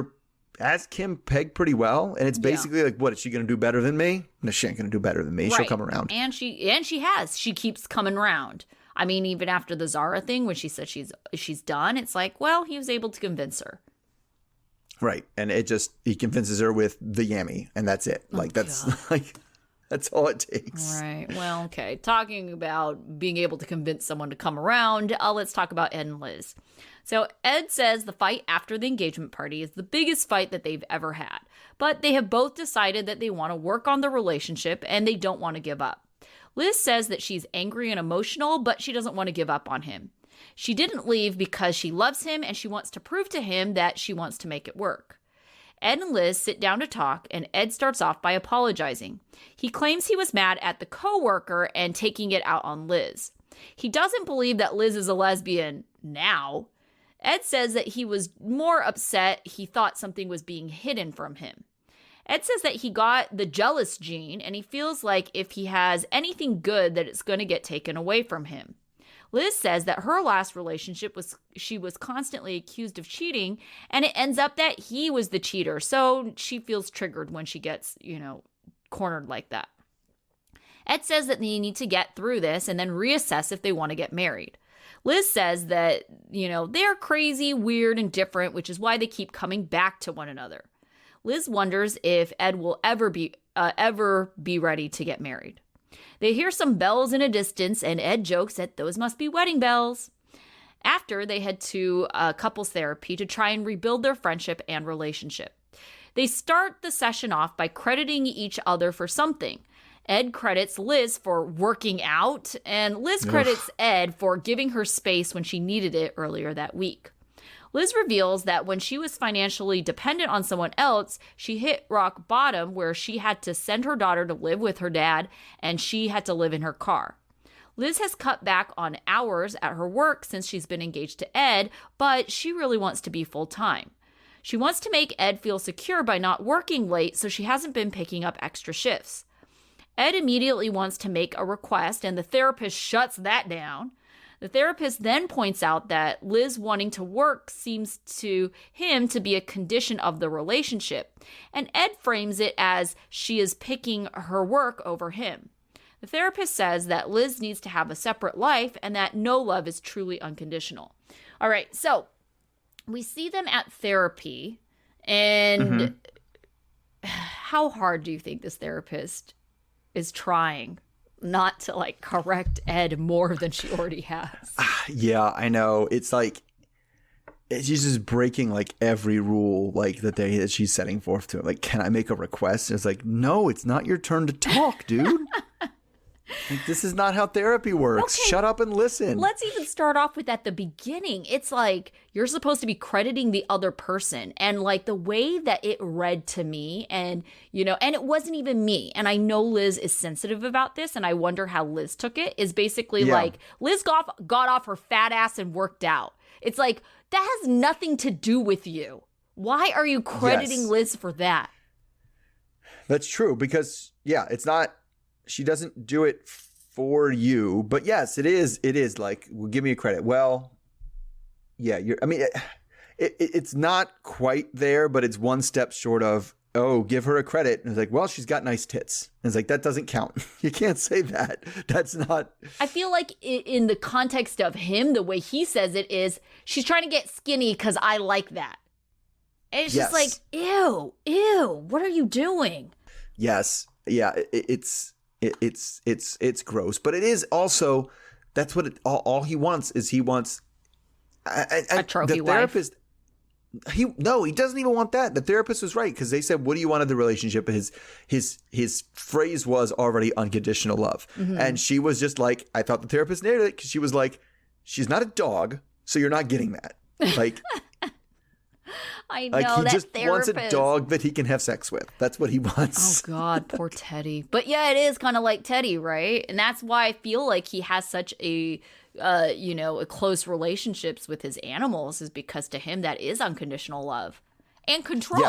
Kim pegged pretty well, and it's basically like, what is she going to do better than me? No, she ain't going to do better than me. Right. She'll come around, and she keeps coming around. I mean, even after the Zara thing, when she said she's done, it's like, well, he was able to convince her, right? And he convinces her with the yammy, and that's it. Like that's all it takes. Right. Well, okay. Talking about being able to convince someone to come around, let's talk about Ed and Liz. So Ed says the fight after the engagement party is the biggest fight that they've ever had, but they have both decided that they want to work on the relationship and they don't want to give up. Liz says that she's angry and emotional, but she doesn't want to give up on him. She didn't leave because she loves him and she wants to prove to him that she wants to make it work. Ed and Liz sit down to talk, and Ed starts off by apologizing. He claims he was mad at the coworker and taking it out on Liz. He doesn't believe that Liz is a lesbian now. Ed says that he was more upset. He thought something was being hidden from him. Ed says that he got the jealous gene, and he feels like if he has anything good, that it's going to get taken away from him. Liz says that her last relationship she was constantly accused of cheating, and it ends up that he was the cheater. So she feels triggered when she gets, cornered like that. Ed says that they need to get through this and then reassess if they want to get married. Liz says that, they're crazy, weird, and different, which is why they keep coming back to one another. Liz wonders if Ed will ever be ready to get married. They hear some bells in a distance, and Ed jokes that those must be wedding bells. After, they head to couples therapy to try and rebuild their friendship and relationship. They start the session off by crediting each other for something. Ed credits Liz for working out, and Liz credits Ed for giving her space when she needed it earlier that week. Liz reveals that when she was financially dependent on someone else, she hit rock bottom where she had to send her daughter to live with her dad, and she had to live in her car. Liz has cut back on hours at her work since she's been engaged to Ed, but she really wants to be full-time. She wants to make Ed feel secure by not working late, so she hasn't been picking up extra shifts. Ed immediately wants to make a request, and the therapist shuts that down. The therapist then points out that Liz wanting to work seems to him to be a condition of the relationship, and Ed frames it as she is picking her work over him. The therapist says that Liz needs to have a separate life and that no love is truly unconditional. All right, so we see them at therapy, and how hard do you think this therapist is trying not to correct Ed more than she already has? Yeah, I know. It's like she's just breaking every rule that she's setting forth to him. Can I make a request? It's like, no, it's not your turn to talk, dude. Like, this is not how therapy works. Okay. Shut up and listen. Let's even start off with at the beginning. It's like you're supposed to be crediting the other person. And like the way that it read to me, and and it wasn't even me. And I know Liz is sensitive about this, and I wonder how Liz took it, is basically like Liz got off her fat ass and worked out. It's like, that has nothing to do with you. Why are you crediting Liz for that? That's true, because it's not, she doesn't do it for you, but yes, it is like, well, give me a credit. Well, yeah, it's not quite there, but it's one step short of, oh, give her a credit. And it's like, well, she's got nice tits. And it's like, that doesn't count. You can't say that. That's not. I feel like in the context of him, the way he says it is, she's trying to get skinny because I like that. And it's just like, ew, what are you doing? Yes. Yeah. It's gross, but it is also, that's what all he wants is he wants a trophy the therapist. He doesn't even want that. The therapist was right, because they said, what do you want of the relationship? His phrase was already unconditional love. Mm-hmm. And she was just like, I thought the therapist nailed it, because she was like, she's not a dog, so you're not getting that. Like, I know, like he that just therapist wants a dog that he can have sex with. That's what he wants. Oh God, poor Teddy. But yeah, it is kind of like Teddy, right? And that's why I feel like he has such a close relationships with his animals, is because to him that is unconditional love and control.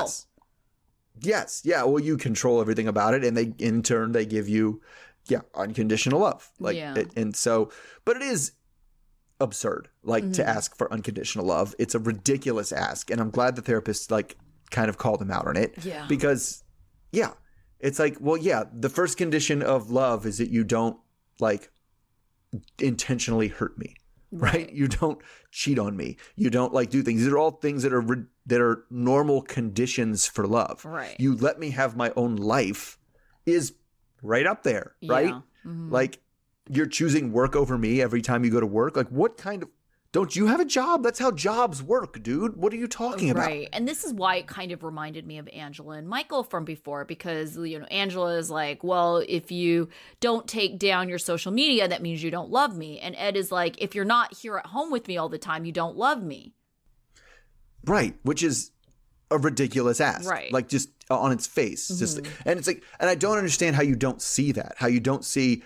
Yes. Yeah. Well, you control everything about it, and in turn they give you, unconditional love. Like, and so, but it is absurd, like, to ask for unconditional love. It's a ridiculous ask, and I'm glad the therapist kind of called him out on it. Yeah. Because, it's like, well, the first condition of love is that you don't intentionally hurt me, right? You don't cheat on me. You don't do things. These are all things that are normal conditions for love. Right. You let me have my own life is right up there, right? Mm-hmm. Like, you're choosing work over me every time you go to work. Like, what kind of, don't you have a job? That's how jobs work, dude. What are you talking about? Right. And this is why it kind of reminded me of Angela and Michael from before, because, Angela is like, well, if you don't take down your social media, that means you don't love me. And Ed is like, if you're not here at home with me all the time, you don't love me. Right. Which is a ridiculous ask. Right. Like, just on its face. Mm-hmm. Just and it's like, and I don't understand how you don't see that. How you don't see,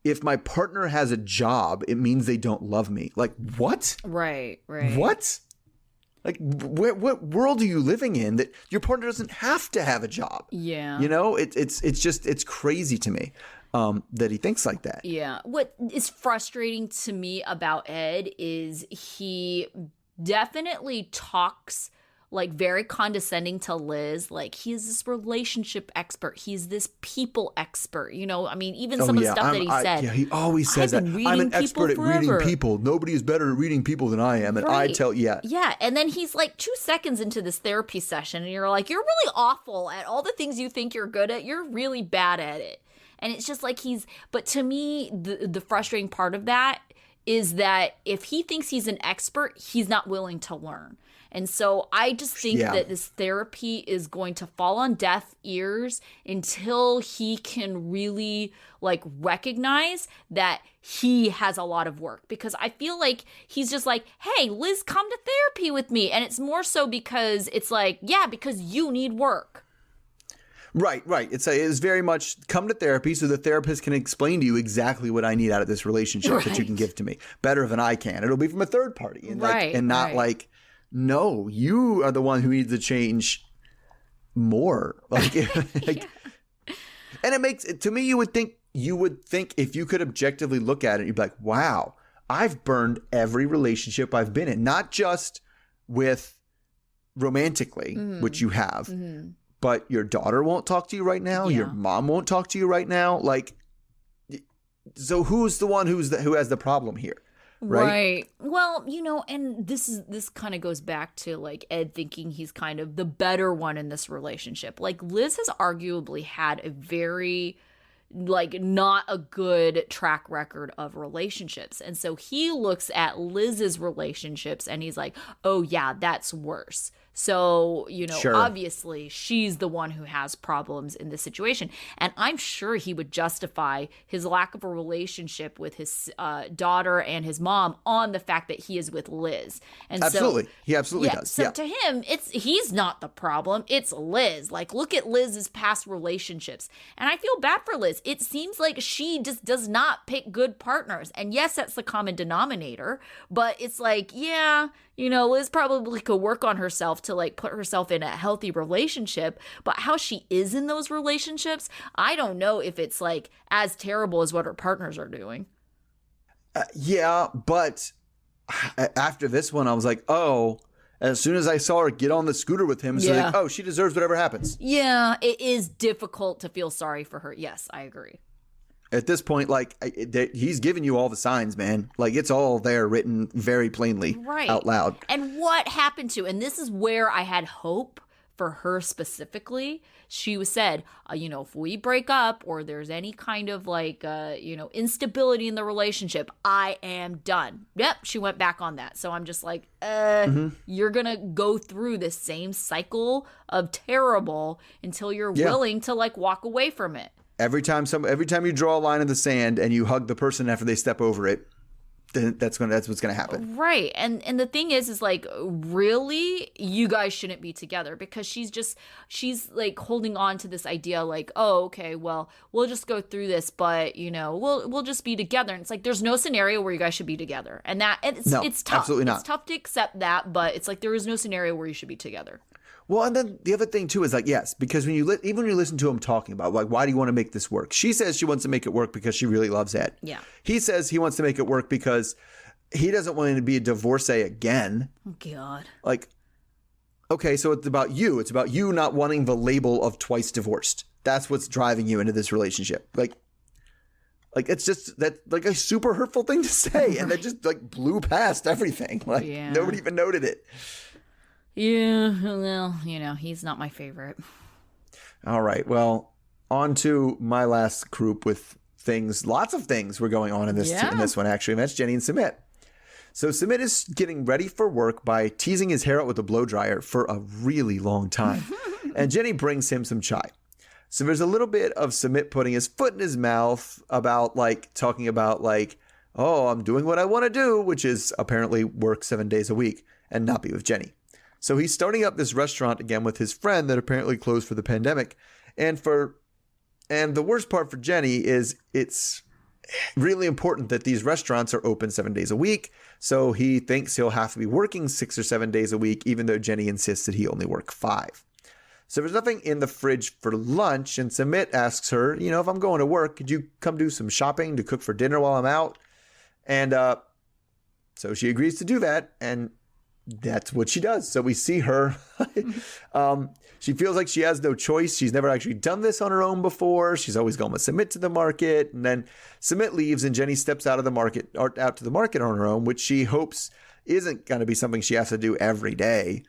if my partner has a job, it means they don't love me. Like, what? Right. What? Like, what world are you living in that your partner doesn't have to have a job? Yeah. It's crazy to me that he thinks like that. Yeah. What is frustrating to me about Ed is he definitely talks very condescending to Liz. Like, he's this relationship expert. He's this people expert. Even some of the stuff that he said. He always says that. I'm an expert at reading people. Nobody is better at reading people than I am. And I tell, Yeah. And then he's 2 seconds into this therapy session, and you're like, you're really awful at all the things you think you're good at. You're really bad at it. And it's just like but to me, the frustrating part of that is that if he thinks he's an expert, he's not willing to learn. And so I just think that this therapy is going to fall on deaf ears until he can really recognize that he has a lot of work. Because I feel like he's just like, hey, Liz, come to therapy with me. And it's more so because it's because you need work. Right. It's very much come to therapy so the therapist can explain to you exactly what I need out of this relationship that you can give to me better than I can. It'll be from a third party and not no, you are the one who needs to change more. And it makes to me, you would think if you could objectively look at it, you'd be like, wow, I've burned every relationship I've been in, not just with romantically, which you have, but your daughter won't talk to you right now. Your mom won't talk to you right now. So who's the one who has the problem here? Right. Well, and this kind of goes back to Ed thinking he's kind of the better one in this relationship. Liz has arguably had a very not a good track record of relationships. And so he looks at Liz's relationships and he's like, oh yeah, that's worse. So, Sure. obviously she's the one who has problems in this situation. And I'm sure he would justify his lack of a relationship with his daughter and his mom on the fact that he is with Liz. And Absolutely. He absolutely yeah, does. so Yeah. to him, he's not the problem. It's Liz. Like, look at Liz's past relationships. And I feel bad for Liz. It seems like she just does not pick good partners. And yes, that's the common denominator. But it's like, yeah, Liz probably could work on herself to like put herself in a healthy relationship. But how she is in those relationships, I don't know if it's like as terrible as what her partners are doing. Yeah, but after this one, I was like, oh, as soon as I saw her get on the scooter with him, so like, oh, she deserves whatever happens. Yeah, it is difficult to feel sorry for her. Yes, I agree. At this point, like, he's giving you all the signs, man. Like, it's all there written very plainly out loud. And what happened to, and this is where I had hope for her specifically. She said, if we break up or there's any kind of like, instability in the relationship, I am done. Yep, she went back on that. So I'm just like, you're going to go through this same cycle of terrible until you're willing to like walk away from it. Every time you draw a line in the sand and you hug the person after they step over it, then that's what's gonna happen. Right. And the thing is like, really, you guys shouldn't be together, because she's like holding on to this idea like, oh, okay, well, we'll just go through this, but we'll just be together. And it's like, there's no scenario where you guys should be together. And it's tough. Absolutely not. It's tough to accept that, but it's like, there is no scenario where you should be together. Well, and then the other thing too is like, yes, because even when you listen to him talking about like, why do you want to make this work? She says she wants to make it work because she really loves Ed. Yeah. He says he wants to make it work because he doesn't want him to be a divorcee again. Oh, God. Like, okay, so it's about you. It's about you not wanting the label of twice divorced. That's what's driving you into this relationship. Like it's just that like a super hurtful thing to say, and that just like blew past everything. Like nobody even noted it. Yeah, well, he's not my favorite. All right, well, on to my last group with things. Lots of things were going on in this one, actually, and that's Jenny and Sumit. So Sumit is getting ready for work by teasing his hair out with a blow dryer for a really long time. And Jenny brings him some chai. So there's a little bit of Sumit putting his foot in his mouth about like talking about like, oh, I'm doing what I want to do, which is apparently work 7 days a week and not be with Jenny. So he's starting up this restaurant again with his friend that apparently closed for the pandemic. And the worst part for Jenny is it's really important that these restaurants are open 7 days a week. So he thinks he'll have to be working 6 or 7 days a week, even though Jenny insists that he only work 5. So there's nothing in the fridge for lunch. And Sumit asks her, if I'm going to work, could you come do some shopping to cook for dinner while I'm out? And so she agrees to do that. And that's what she does. So we see her. She feels like she has no choice. She's never actually done this on her own before. She's always gone with Sumit to the market. And then Sumit leaves and Jenny steps out to the market on her own, which she hopes isn't going to be something she has to do every day.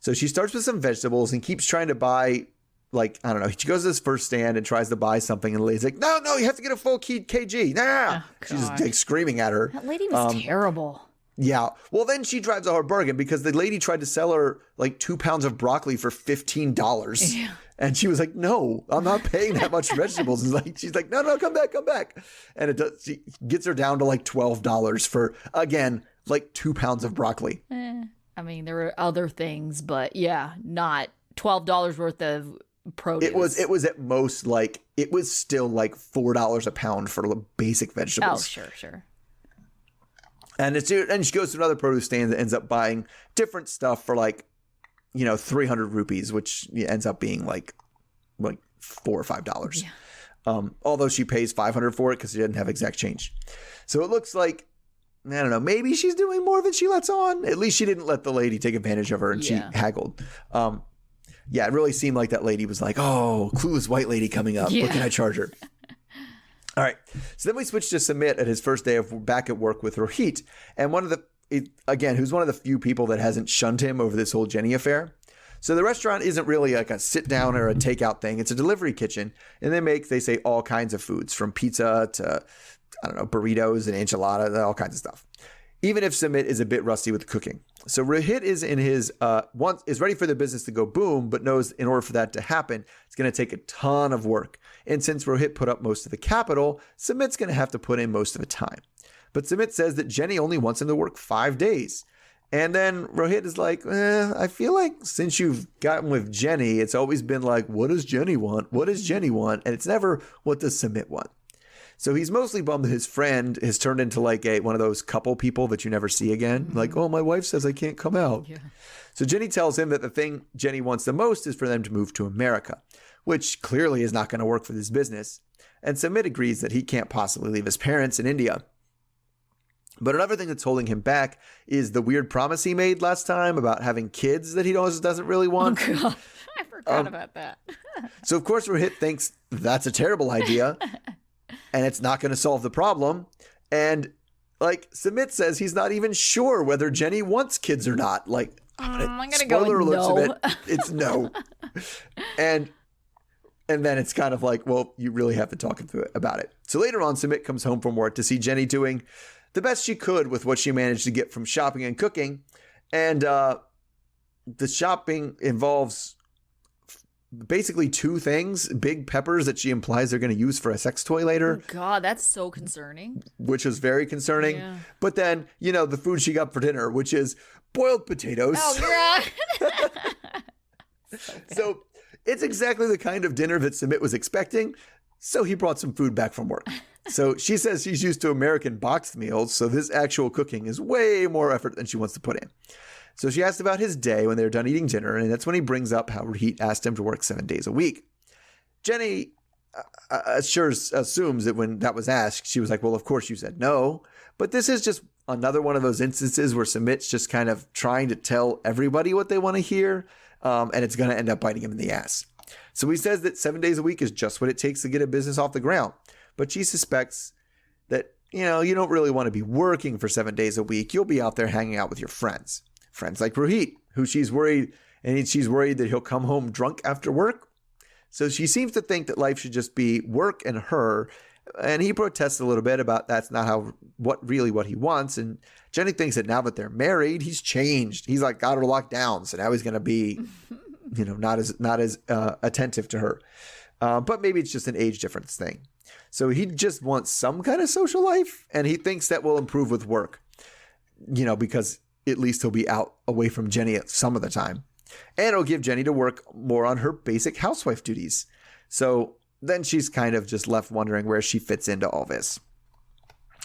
So she starts with some vegetables and keeps trying to buy, like, I don't know. She goes to this first stand and tries to buy something. And the lady's like, no, you have to get a full kg. Nah. Oh, she's just like screaming at her. That lady was terrible. Yeah. Well, then she drives a hard bargain because the lady tried to sell her like 2 pounds of broccoli for $15. Yeah. And she was like, no, I'm not paying that much for vegetables. And she's like, no, come back. And she gets her down to like $12 for, again, like 2 pounds of broccoli. I mean, there were other things, but yeah, not $12 worth of produce. It was at most like, it was still like $4 a pound for basic vegetables. Oh, sure. And she goes to another produce stand that ends up buying different stuff for like, 300 rupees, which ends up being like $4 or $5. Yeah. Although she pays 500 for it because she didn't have exact change. So it looks like, I don't know, maybe she's doing more than she lets on. At least she didn't let the lady take advantage of her and she haggled. It really seemed like that lady was like, oh, clueless white lady coming up. Yeah. What can I charge her? All right. So then we switch to Sumit at his first day of back at work with Rohit. And who's one of the few people that hasn't shunned him over this whole Jenny affair. So the restaurant isn't really like a sit down or a takeout thing. It's a delivery kitchen. And they say all kinds of foods from pizza to, I don't know, burritos and enchiladas, all kinds of stuff. Even if Sumit is a bit rusty with cooking. So Rohit is in his is ready for the business to go boom, but knows in order for that to happen, it's going to take a ton of work. And since Rohit put up most of the capital, Sumit's going to have to put in most of the time. But Sumit says that Jenny only wants him to work 5 days. And then Rohit is like, I feel like since you've gotten with Jenny, it's always been like, what does Jenny want? What does Jenny want? And it's never, what does Sumit want? So he's mostly bummed that his friend has turned into like one of those couple people that you never see again. Mm-hmm. Like, oh, my wife says I can't come out. Yeah. So Jenny tells him that the thing Jenny wants the most is for them to move to America, which clearly is not going to work for this business. And Sumit agrees that he can't possibly leave his parents in India. But another thing that's holding him back is the weird promise he made last time about having kids that he doesn't really want. Oh, God. I forgot about that. So, of course, Rohit thinks that's a terrible idea and it's not going to solve the problem. And, like, Sumit says he's not even sure whether Jenny wants kids or not. Like, I'm going to go with no. Sumit, it's no. And then it's kind of like, well, you really have to talk about it. So later on, Sumit comes home from work to see Jenny doing the best she could with what she managed to get from shopping and cooking. And the shopping involves basically 2 things: big peppers that she implies they're going to use for a sex toy later. Oh, God, that's so concerning. Which is very concerning. Yeah. But then, the food she got for dinner, which is boiled potatoes. Oh, God. So it's exactly the kind of dinner that Sumit was expecting. So he brought some food back from work. So she says she's used to American boxed meals, so this actual cooking is way more effort than she wants to put in. So she asked about his day when they were done eating dinner, and that's when he brings up how he asked him to work 7 days a week. Jenny sure assumes that when that was asked, she was like, well, of course you said no. But this is just another one of those instances where Sumit's just kind of trying to tell everybody what they want to hear, and it's going to end up biting him in the ass. So he says that 7 days a week is just what it takes to get a business off the ground. But she suspects that, you don't really want to be working for 7 days a week. You'll be out there hanging out with your friends. Friends like Rohit, who she's worried that he'll come home drunk after work. So she seems to think that life should just be work and her. And he protests a little bit about that's not what he wants. And Jenny thinks that now that they're married, he's changed. He's like got her locked down. So now he's going to be, not as attentive to her. But maybe it's just an age difference thing. So he just wants some kind of social life, and he thinks that will improve with work, because at least he'll be out away from Jenny at some of the time. And it'll give Jenny to work more on her basic housewife duties. So then she's kind of just left wondering where she fits into all this.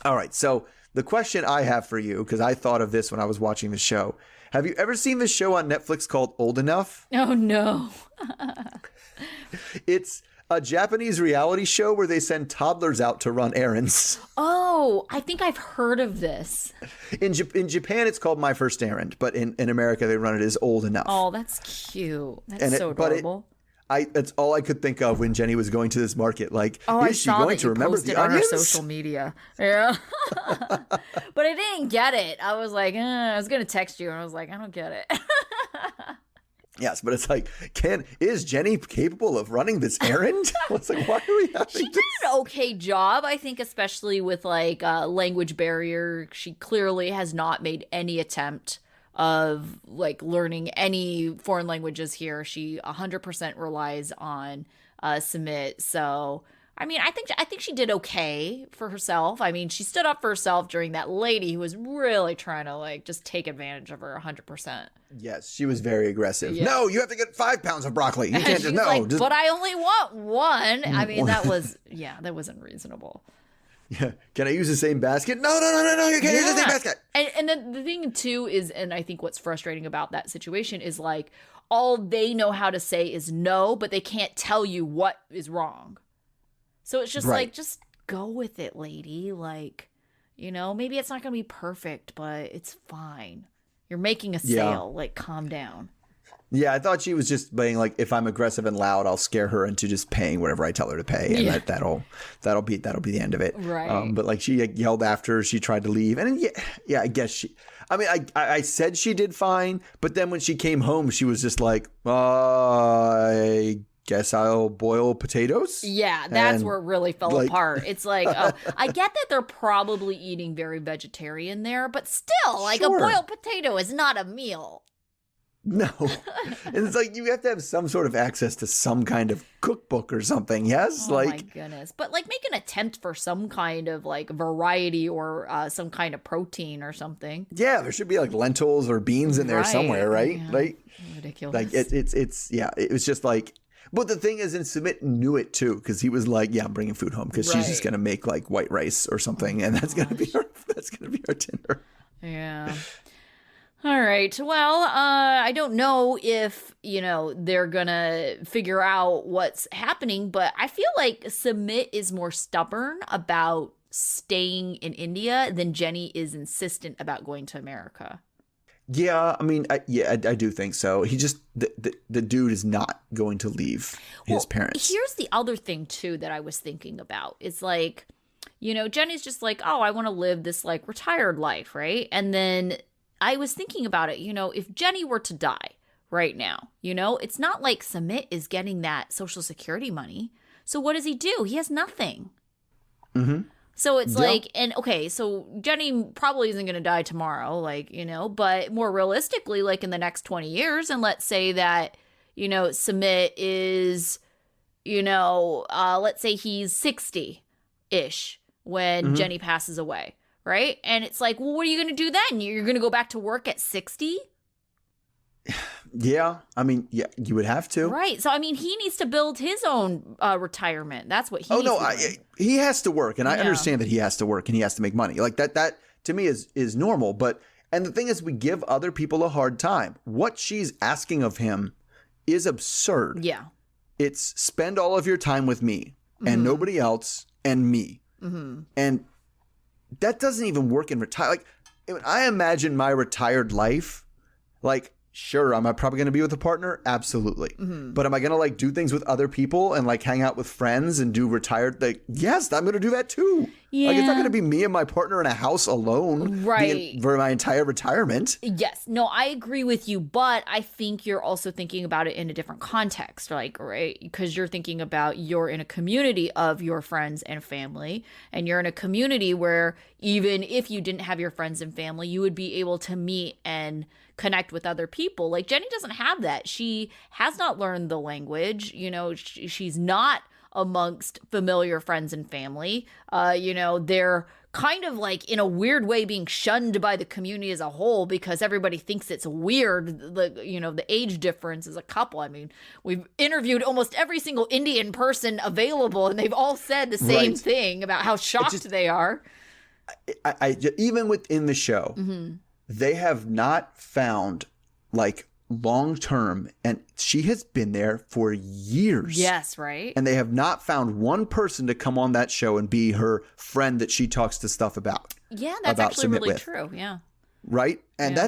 All right, so the question I have for you, because I thought of this when I was watching the show. Have you ever seen this show on Netflix called Old Enough? Oh, no. It's a Japanese reality show where they send toddlers out to run errands. Oh, I think I've heard of this. In Japan, it's called My First Errand, but in America, they run it as Old Enough. Oh, that's cute. That's so adorable. That's all I could think of when Jenny was going to this market. Like, is she going to remember the on onions? Her social media. Yeah. But I didn't get it. I was like, I was going to text you, and I was like, I don't get it. Yes, but it's like, is Jenny capable of running this errand? It's like, why are we having She did an okay job, I think, especially with like language barrier. She clearly has not made any attempt of like learning any foreign languages here. She 100% relies on Sumit. So, I mean, I think she did okay for herself. I mean, she stood up for herself during that lady who was really trying to like just take advantage of her 100%. Yes, she was very aggressive. Yeah. No, you have to get 5 pounds of broccoli. You can't just like, but I only want 1. I mean, that wasn't reasonable. Yeah. Can I use the same basket? No, you can't use the same basket. And then the thing too is, and I think what's frustrating about that situation is like all they know how to say is no, but they can't tell you what is wrong. So it's just like, just go with it, lady. Like, maybe it's not going to be perfect, but it's fine. You're making a sale. Like, calm down. Yeah, I thought she was just being like, if I'm aggressive and loud, I'll scare her into just paying whatever I tell her to pay, and that'll be the end of it. Right. But like, she yelled after her, she tried to leave, and yeah, I guess she. I mean, I said she did fine, but then when she came home, she was just like, I guess I'll boil potatoes. Yeah, that's And, where it really fell like- apart. It's like, oh, I get that they're probably eating very vegetarian there, but still, like Sure. a boiled potato is not a meal. No. And it's like you have to have some sort of access to some kind of cookbook or something. Yes? Oh my like goodness. But like make an attempt for some kind of like variety or some kind of protein or something. yeah, there should be like lentils or beans in there Right. somewhere, right? Yeah. Like Ridiculous. like it's yeah, it was just like but the thing is, and Sumit knew it too, because he was like, "Yeah, I'm bringing food home because she's just Right. gonna make like white rice or something, and that's gonna be our dinner." Yeah. All right. Well, I don't know if, they're going to figure out what's happening, but I feel like Sumit is more stubborn about staying in India than Jenny is insistent about going to America. Yeah, I mean, I do think so. He just the dude is not going to leave his parents. Here's the other thing, too, that I was thinking about. It's like, Jenny's just like, oh, I want to live this like retired life, right? And then I was thinking about it, if Jenny were to die right now, it's not like Sumit is getting that Social Security money. So what does he do? He has nothing. Mm-hmm. So it's Yeah. like, and okay, so Jenny probably isn't going to die tomorrow, but more realistically, like in the next 20 years, and let's say that, Sumit is, let's say he's 60-ish when Jenny passes away. Right? And it's like, well, what are you going to do then? You're going to go back to work at 60? Yeah, I mean, yeah, you would have to. Right. So, I mean, he needs to build his own retirement. That's what he's doing. He has to work, and I Yeah. understand that he has to work and he has to make money. Like that to me is normal. But and the thing is, we give other people a hard time. What she's asking of him is absurd. Yeah. It's spend all of your time with me and nobody else and me. Mm-hmm. And that doesn't even work in retire. Like, I imagine my retired life, like, sure, am I probably going to be with a partner? Absolutely. But am I going to like do things with other people and like hang out with friends and do retired? Like, yes, I'm going to do that too. Like, it's not Yeah. going to be me and my partner in a house alone Right. for my entire retirement. Yes. No, I agree with you, but I think you're also thinking about it in a different context, like, right? Because you're thinking about you're in a community of your friends and family, and you're in a community where even if you didn't have your friends and family, you would be able to meet and connect with other people. Like Jenny doesn't have that. She has not learned the language. She's not amongst familiar friends and family. They're kind of like in a weird way being shunned by the community as a whole because everybody thinks it's weird. The age difference as a couple. I mean, we've interviewed almost every single Indian person available and they've all said the same Right. thing about how shocked they are. I even within the show, they have not found like long term, and she has been there for years. Yes, right? And they have not found one person to come on that show and be her friend that she talks to stuff about. Yeah, that's about actually Sumit really with. true. Yeah. Right? And Yeah.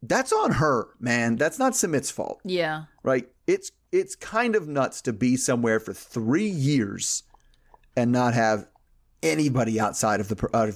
that's on her, man. That's not Sumit's fault. Yeah. Right? It's kind of nuts to be somewhere for 3 years and not have anybody outside of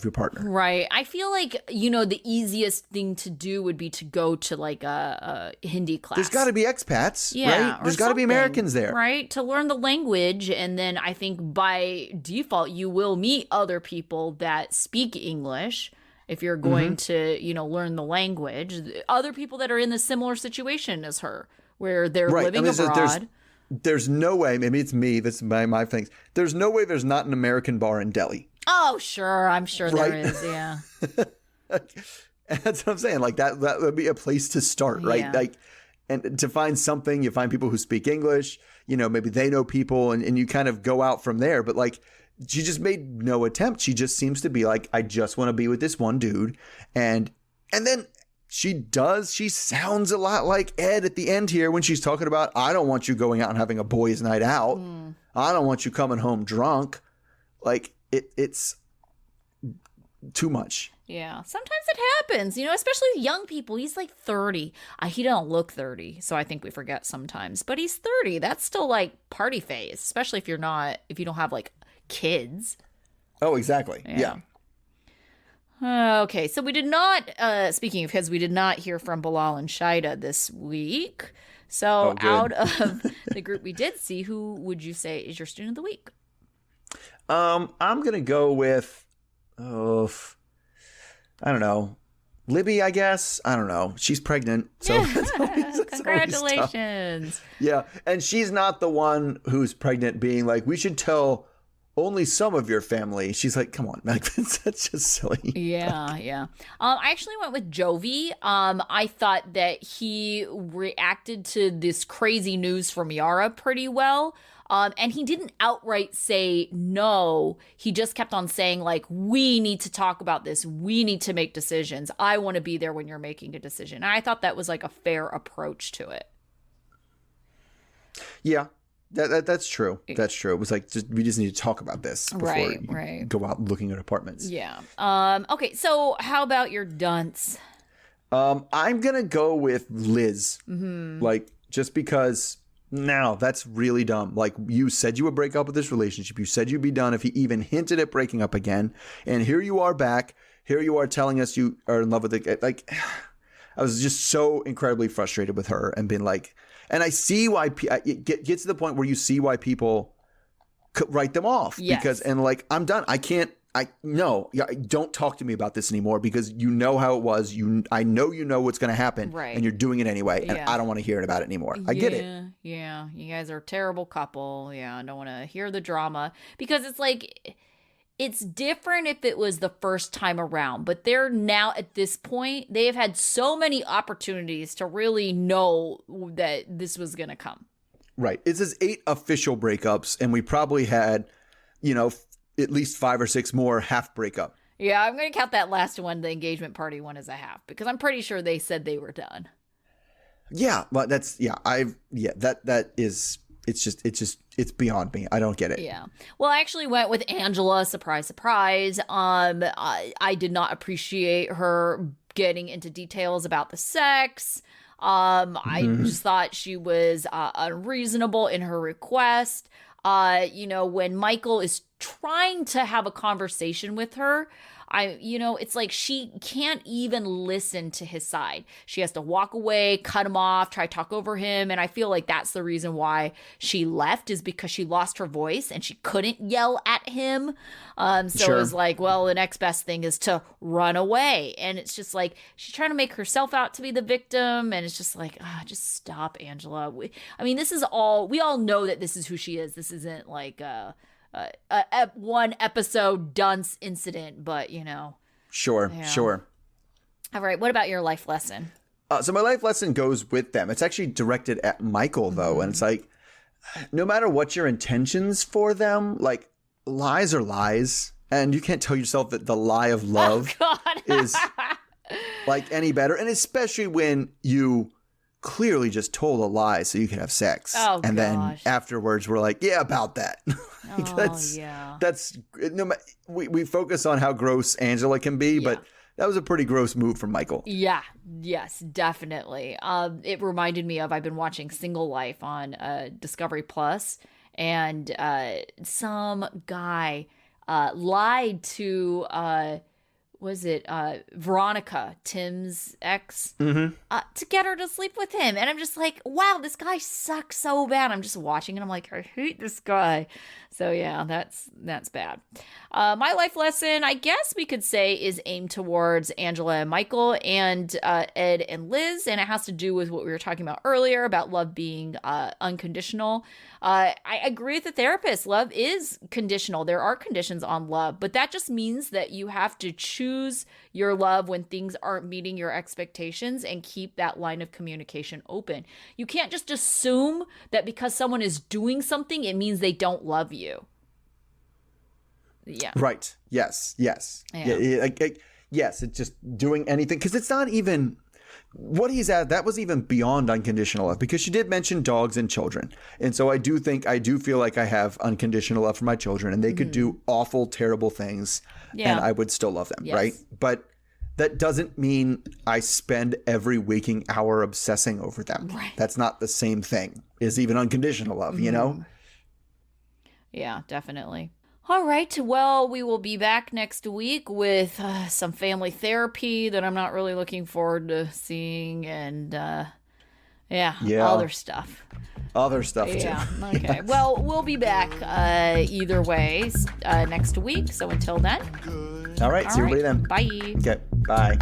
your partner. Right. I feel like, the easiest thing to do would be to go to like a Hindi class. There's got to be expats, Yeah, right? or There's got to be something, Americans there. right? To learn the language. And then I think by default, you will meet other people that speak English if you're going to, learn the language. Other people that are in a similar situation as her, where they're Right. living I mean, abroad. there's no way, maybe it's me, that's my things. There's no way there's not an American bar in Delhi. Oh, sure. I'm sure there Right. is. Yeah. And that's what I'm saying. Like that would be a place to start, right? Yeah. Like, and to find something, you find people who speak English, maybe they know people and you kind of go out from there. But like, she just made no attempt. She just seems to be like, I just want to be with this one dude. And then she sounds a lot like Ed at the end here when she's talking about, I don't want you going out and having a boys' night out. I don't want you coming home drunk. Like it's too much. Yeah, sometimes it happens, especially with young people. He's like 30. He don't look 30, so I think we forget sometimes. But he's 30. That's still like party phase, especially if you don't have like kids. Oh, exactly. Yeah. Okay, so we did not, speaking of kids, we did not hear from Bilal and Shida this week. So good. out of the group we did see, who would you say is your student of the week? I'm going to go with, I don't know, Libby, I guess. I don't know. She's pregnant. So that's always Congratulations. tough. Yeah. And she's not the one who's pregnant being like, we should tell only some of your family. She's like, come on, like, that's just silly. Yeah. I actually went with Jovi. I thought that he reacted to this crazy news from Yara pretty well. And he didn't outright say no. He just kept on saying, like, we need to talk about this. We need to make decisions. I want to be there when you're making a decision. And I thought that was like a fair approach to it. Yeah. That's true. That's true. It was like, we just need to talk about this before you go out looking at apartments. Yeah. Okay. So how about your dunce? I'm going to go with Liz. Mm-hmm. Like, just because now that's really dumb. Like, you said you would break up with this relationship. You said you'd be done if he even hinted at breaking up again. And here you are back. Here you are telling us you are in love with it. Like, I was just so incredibly frustrated with her and been like, and I see why it gets to the point where you see why people write them off. Yes. Because, and like, I'm done. Don't talk to me about this anymore because you know how it was. I know you know what's going to happen, right, and you're doing it anyway, and I don't want to hear about it anymore. I get it. Yeah, you guys are a terrible couple. Yeah, I don't want to hear the drama because it's like, it's different if it was the first time around, but they're now at this point, they have had so many opportunities to really know that this was going to come. Right. It says 8 official breakups, and we probably had, at least 5 or 6 more half breakup. Yeah, I'm going to count that last one, the engagement party one, as a half, because I'm pretty sure they said they were done. Yeah, but that is, it's beyond me. I don't get it. Yeah. Well, I actually went with Angela. Surprise, surprise. I did not appreciate her getting into details about the sex. I just thought she was unreasonable in her request. When Michael is trying to have a conversation with her, it's like she can't even listen to his side. She has to walk away, cut him off, try to talk over him. And I feel like that's the reason why she left, is because she lost her voice and she couldn't yell at him. It was like, well, the next best thing is to run away. And it's just like, she's trying to make herself out to be the victim. And it's just like, just stop, Angela. We all know that this is who she is. This isn't like, a one episode dunce incident, but Sure. All right, what about your life lesson? So my life lesson goes with them. It's actually directed at Michael though, and it's like, no matter what your intentions for them, like, lies are lies, and you can't tell yourself that the lie of love is like any better, and especially when you clearly just told a lie so you could have sex. Then afterwards we're like, yeah, about that. That's we focus on how gross Angela can be, but that was a pretty gross move from Michael. Yeah. Yes, definitely. It reminded me of, I've been watching Single Life on Discovery Plus, and some guy lied to Veronica, Tim's ex, to get her to sleep with him. And I'm just like, wow, this guy sucks so bad. I'm just watching and I'm like, I hate this guy. So yeah, that's bad. My life lesson, I guess we could say, is aimed towards Angela and Michael and Ed and Liz. And it has to do with what we were talking about earlier about love being unconditional. I agree with the therapist. Love is conditional. There are conditions on love, but that just means that you have to choose your love when things aren't meeting your expectations and keep that line of communication open. You can't just assume that because someone is doing something, it means they don't love you. Yeah. Right. Yes. Yes. Yes. It's just doing anything, because it's not even what he's at. That was even beyond unconditional love, because she did mention dogs and children. And so I do feel like I have unconditional love for my children, and they could do awful, terrible things and I would still love them. Yes. Right. But that doesn't mean I spend every waking hour obsessing over them. Right. That's not the same thing as even unconditional love, you know? Yeah, definitely. All right. Well, we will be back next week with some family therapy that I'm not really looking forward to seeing. And Yeah. Yeah. Other stuff. Other stuff too. Yeah. Okay. Well, we'll be back either way next week. So until then. All right. See everybody then. Bye. Okay. Bye.